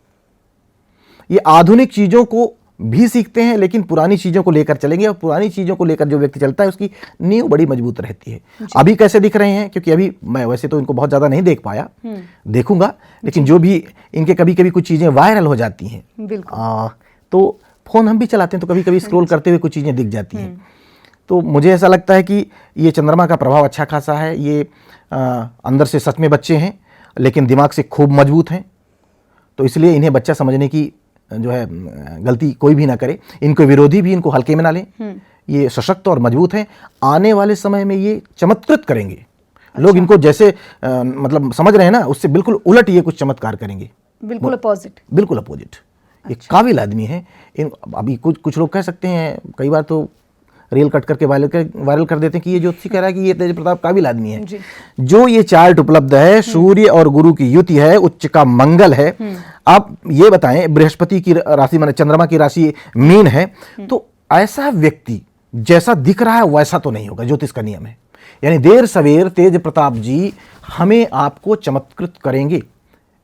S1: ये आधुनिक चीज़ों को भी सीखते हैं, लेकिन पुरानी चीज़ों को लेकर चलेंगे, और पुरानी चीज़ों को लेकर जो व्यक्ति चलता है उसकी नींव बड़ी मजबूत रहती है। अभी कैसे दिख रहे हैं, क्योंकि अभी मैं वैसे तो इनको बहुत ज़्यादा नहीं देख पाया, देखूंगा, लेकिन जो भी इनके कभी कभी कुछ चीज़ें वायरल हो जाती हैं, तो फ़ोन हम भी चलाते हैं तो कभी कभी स्क्रॉल करते हुए कुछ चीज़ें दिख जाती हैं। तो मुझे ऐसा लगता है कि ये चंद्रमा का प्रभाव अच्छा खासा है। ये अंदर से सच में बच्चे हैं, लेकिन दिमाग से खूब मजबूत हैं, तो इसलिए इन्हें बच्चा समझने की जो है गलती कोई भी ना करे। इनको विरोधी भी इनको हल्के में ना लें, ये सशक्त और मजबूत हैं। आने वाले समय में ये चमत्कृत करेंगे। अच्छा। लोग इनको जैसे मतलब समझ रहे हैं ना, उससे बिल्कुल उलट ये कुछ चमत्कार करेंगे,
S2: बिल्कुल अपोजिट।
S1: बिल्कुल अपोजिट। एक काबिल आदमी है। अभी कुछ लोग कह सकते हैं, कई बार तो रेल कट करके वायरल कर देते हैं कि ये ज्योतिषी कह रहा है कि ये तेज प्रताप काबिल आदमी है। जो ये चार्ट उपलब्ध है, सूर्य और गुरु की युति है, उच्च का मंगल है। आप ये बताएं, बृहस्पति की राशि माने चंद्रमा की राशि मीन है, तो ऐसा व्यक्ति जैसा दिख रहा है वैसा तो नहीं होगा, ज्योतिष का नियम है। यानी देर सवेर तेज प्रताप जी हमें आपको चमत्कृत करेंगे,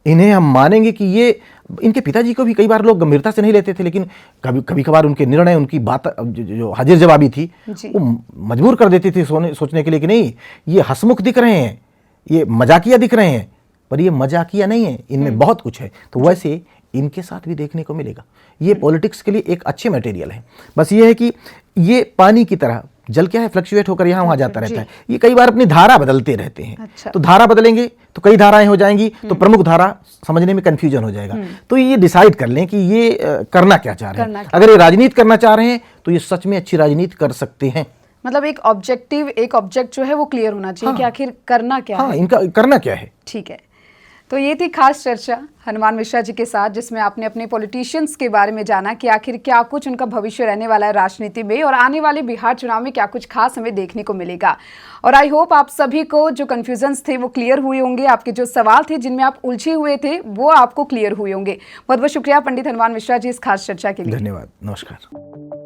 S1: इन्हें हम मानेंगे कि ये, इनके पिताजी को भी कई बार लोग गंभीरता से नहीं लेते थे, लेकिन कभी कभार उनके निर्णय, उनकी बात जो हाजिर जवाबी थी वो मजबूर कर देती थी सोचने के लिए कि नहीं ये हंसमुख दिख रहे हैं, ये मजाकिया दिख रहे हैं, पर ये मजाकिया नहीं है, इनमें बहुत कुछ है। तो वैसे इनके साथ भी देखने को मिलेगा। ये पॉलिटिक्स के लिए एक अच्छे मटेरियल है। बस ये है कि ये पानी की तरह, जल क्या है, फ्लक्चुएट होकर यहाँ वहाँ जाता रहता है। ये कई बार अपनी धारा बदलते रहते हैं। तो धारा बदलेंगे तो कई धाराएं हो जाएंगी, तो प्रमुख धारा समझने में कंफ्यूजन हो जाएगा। तो ये डिसाइड कर लें कि ये करना क्या चाह रहे हैं। अगर ये राजनीति करना चाह रहे हैं तो ये सच में अच्छी राजनीति कर सकते हैं।
S2: मतलब एक ऑब्जेक्ट जो है वो क्लियर होना चाहिए कि आखिर करना क्या है,
S1: इनका करना क्या है।
S2: ठीक है। तो ये थी खास चर्चा हनुमान मिश्रा जी के साथ, जिसमें आपने अपने पॉलिटिशियंस के बारे में जाना कि आखिर क्या कुछ उनका भविष्य रहने वाला है राजनीति में, और आने वाले बिहार चुनाव में क्या कुछ खास हमें देखने को मिलेगा। और आई होप आप सभी को जो कंफ्यूजन्स थे वो क्लियर हुए होंगे, आपके जो सवाल थे जिनमें आप उलझे हुए थे वो आपको क्लियर हुए होंगे। बहुत बहुत शुक्रिया पंडित हनुमान मिश्रा जी इस खास चर्चा के लिए।
S1: धन्यवाद, नमस्कार।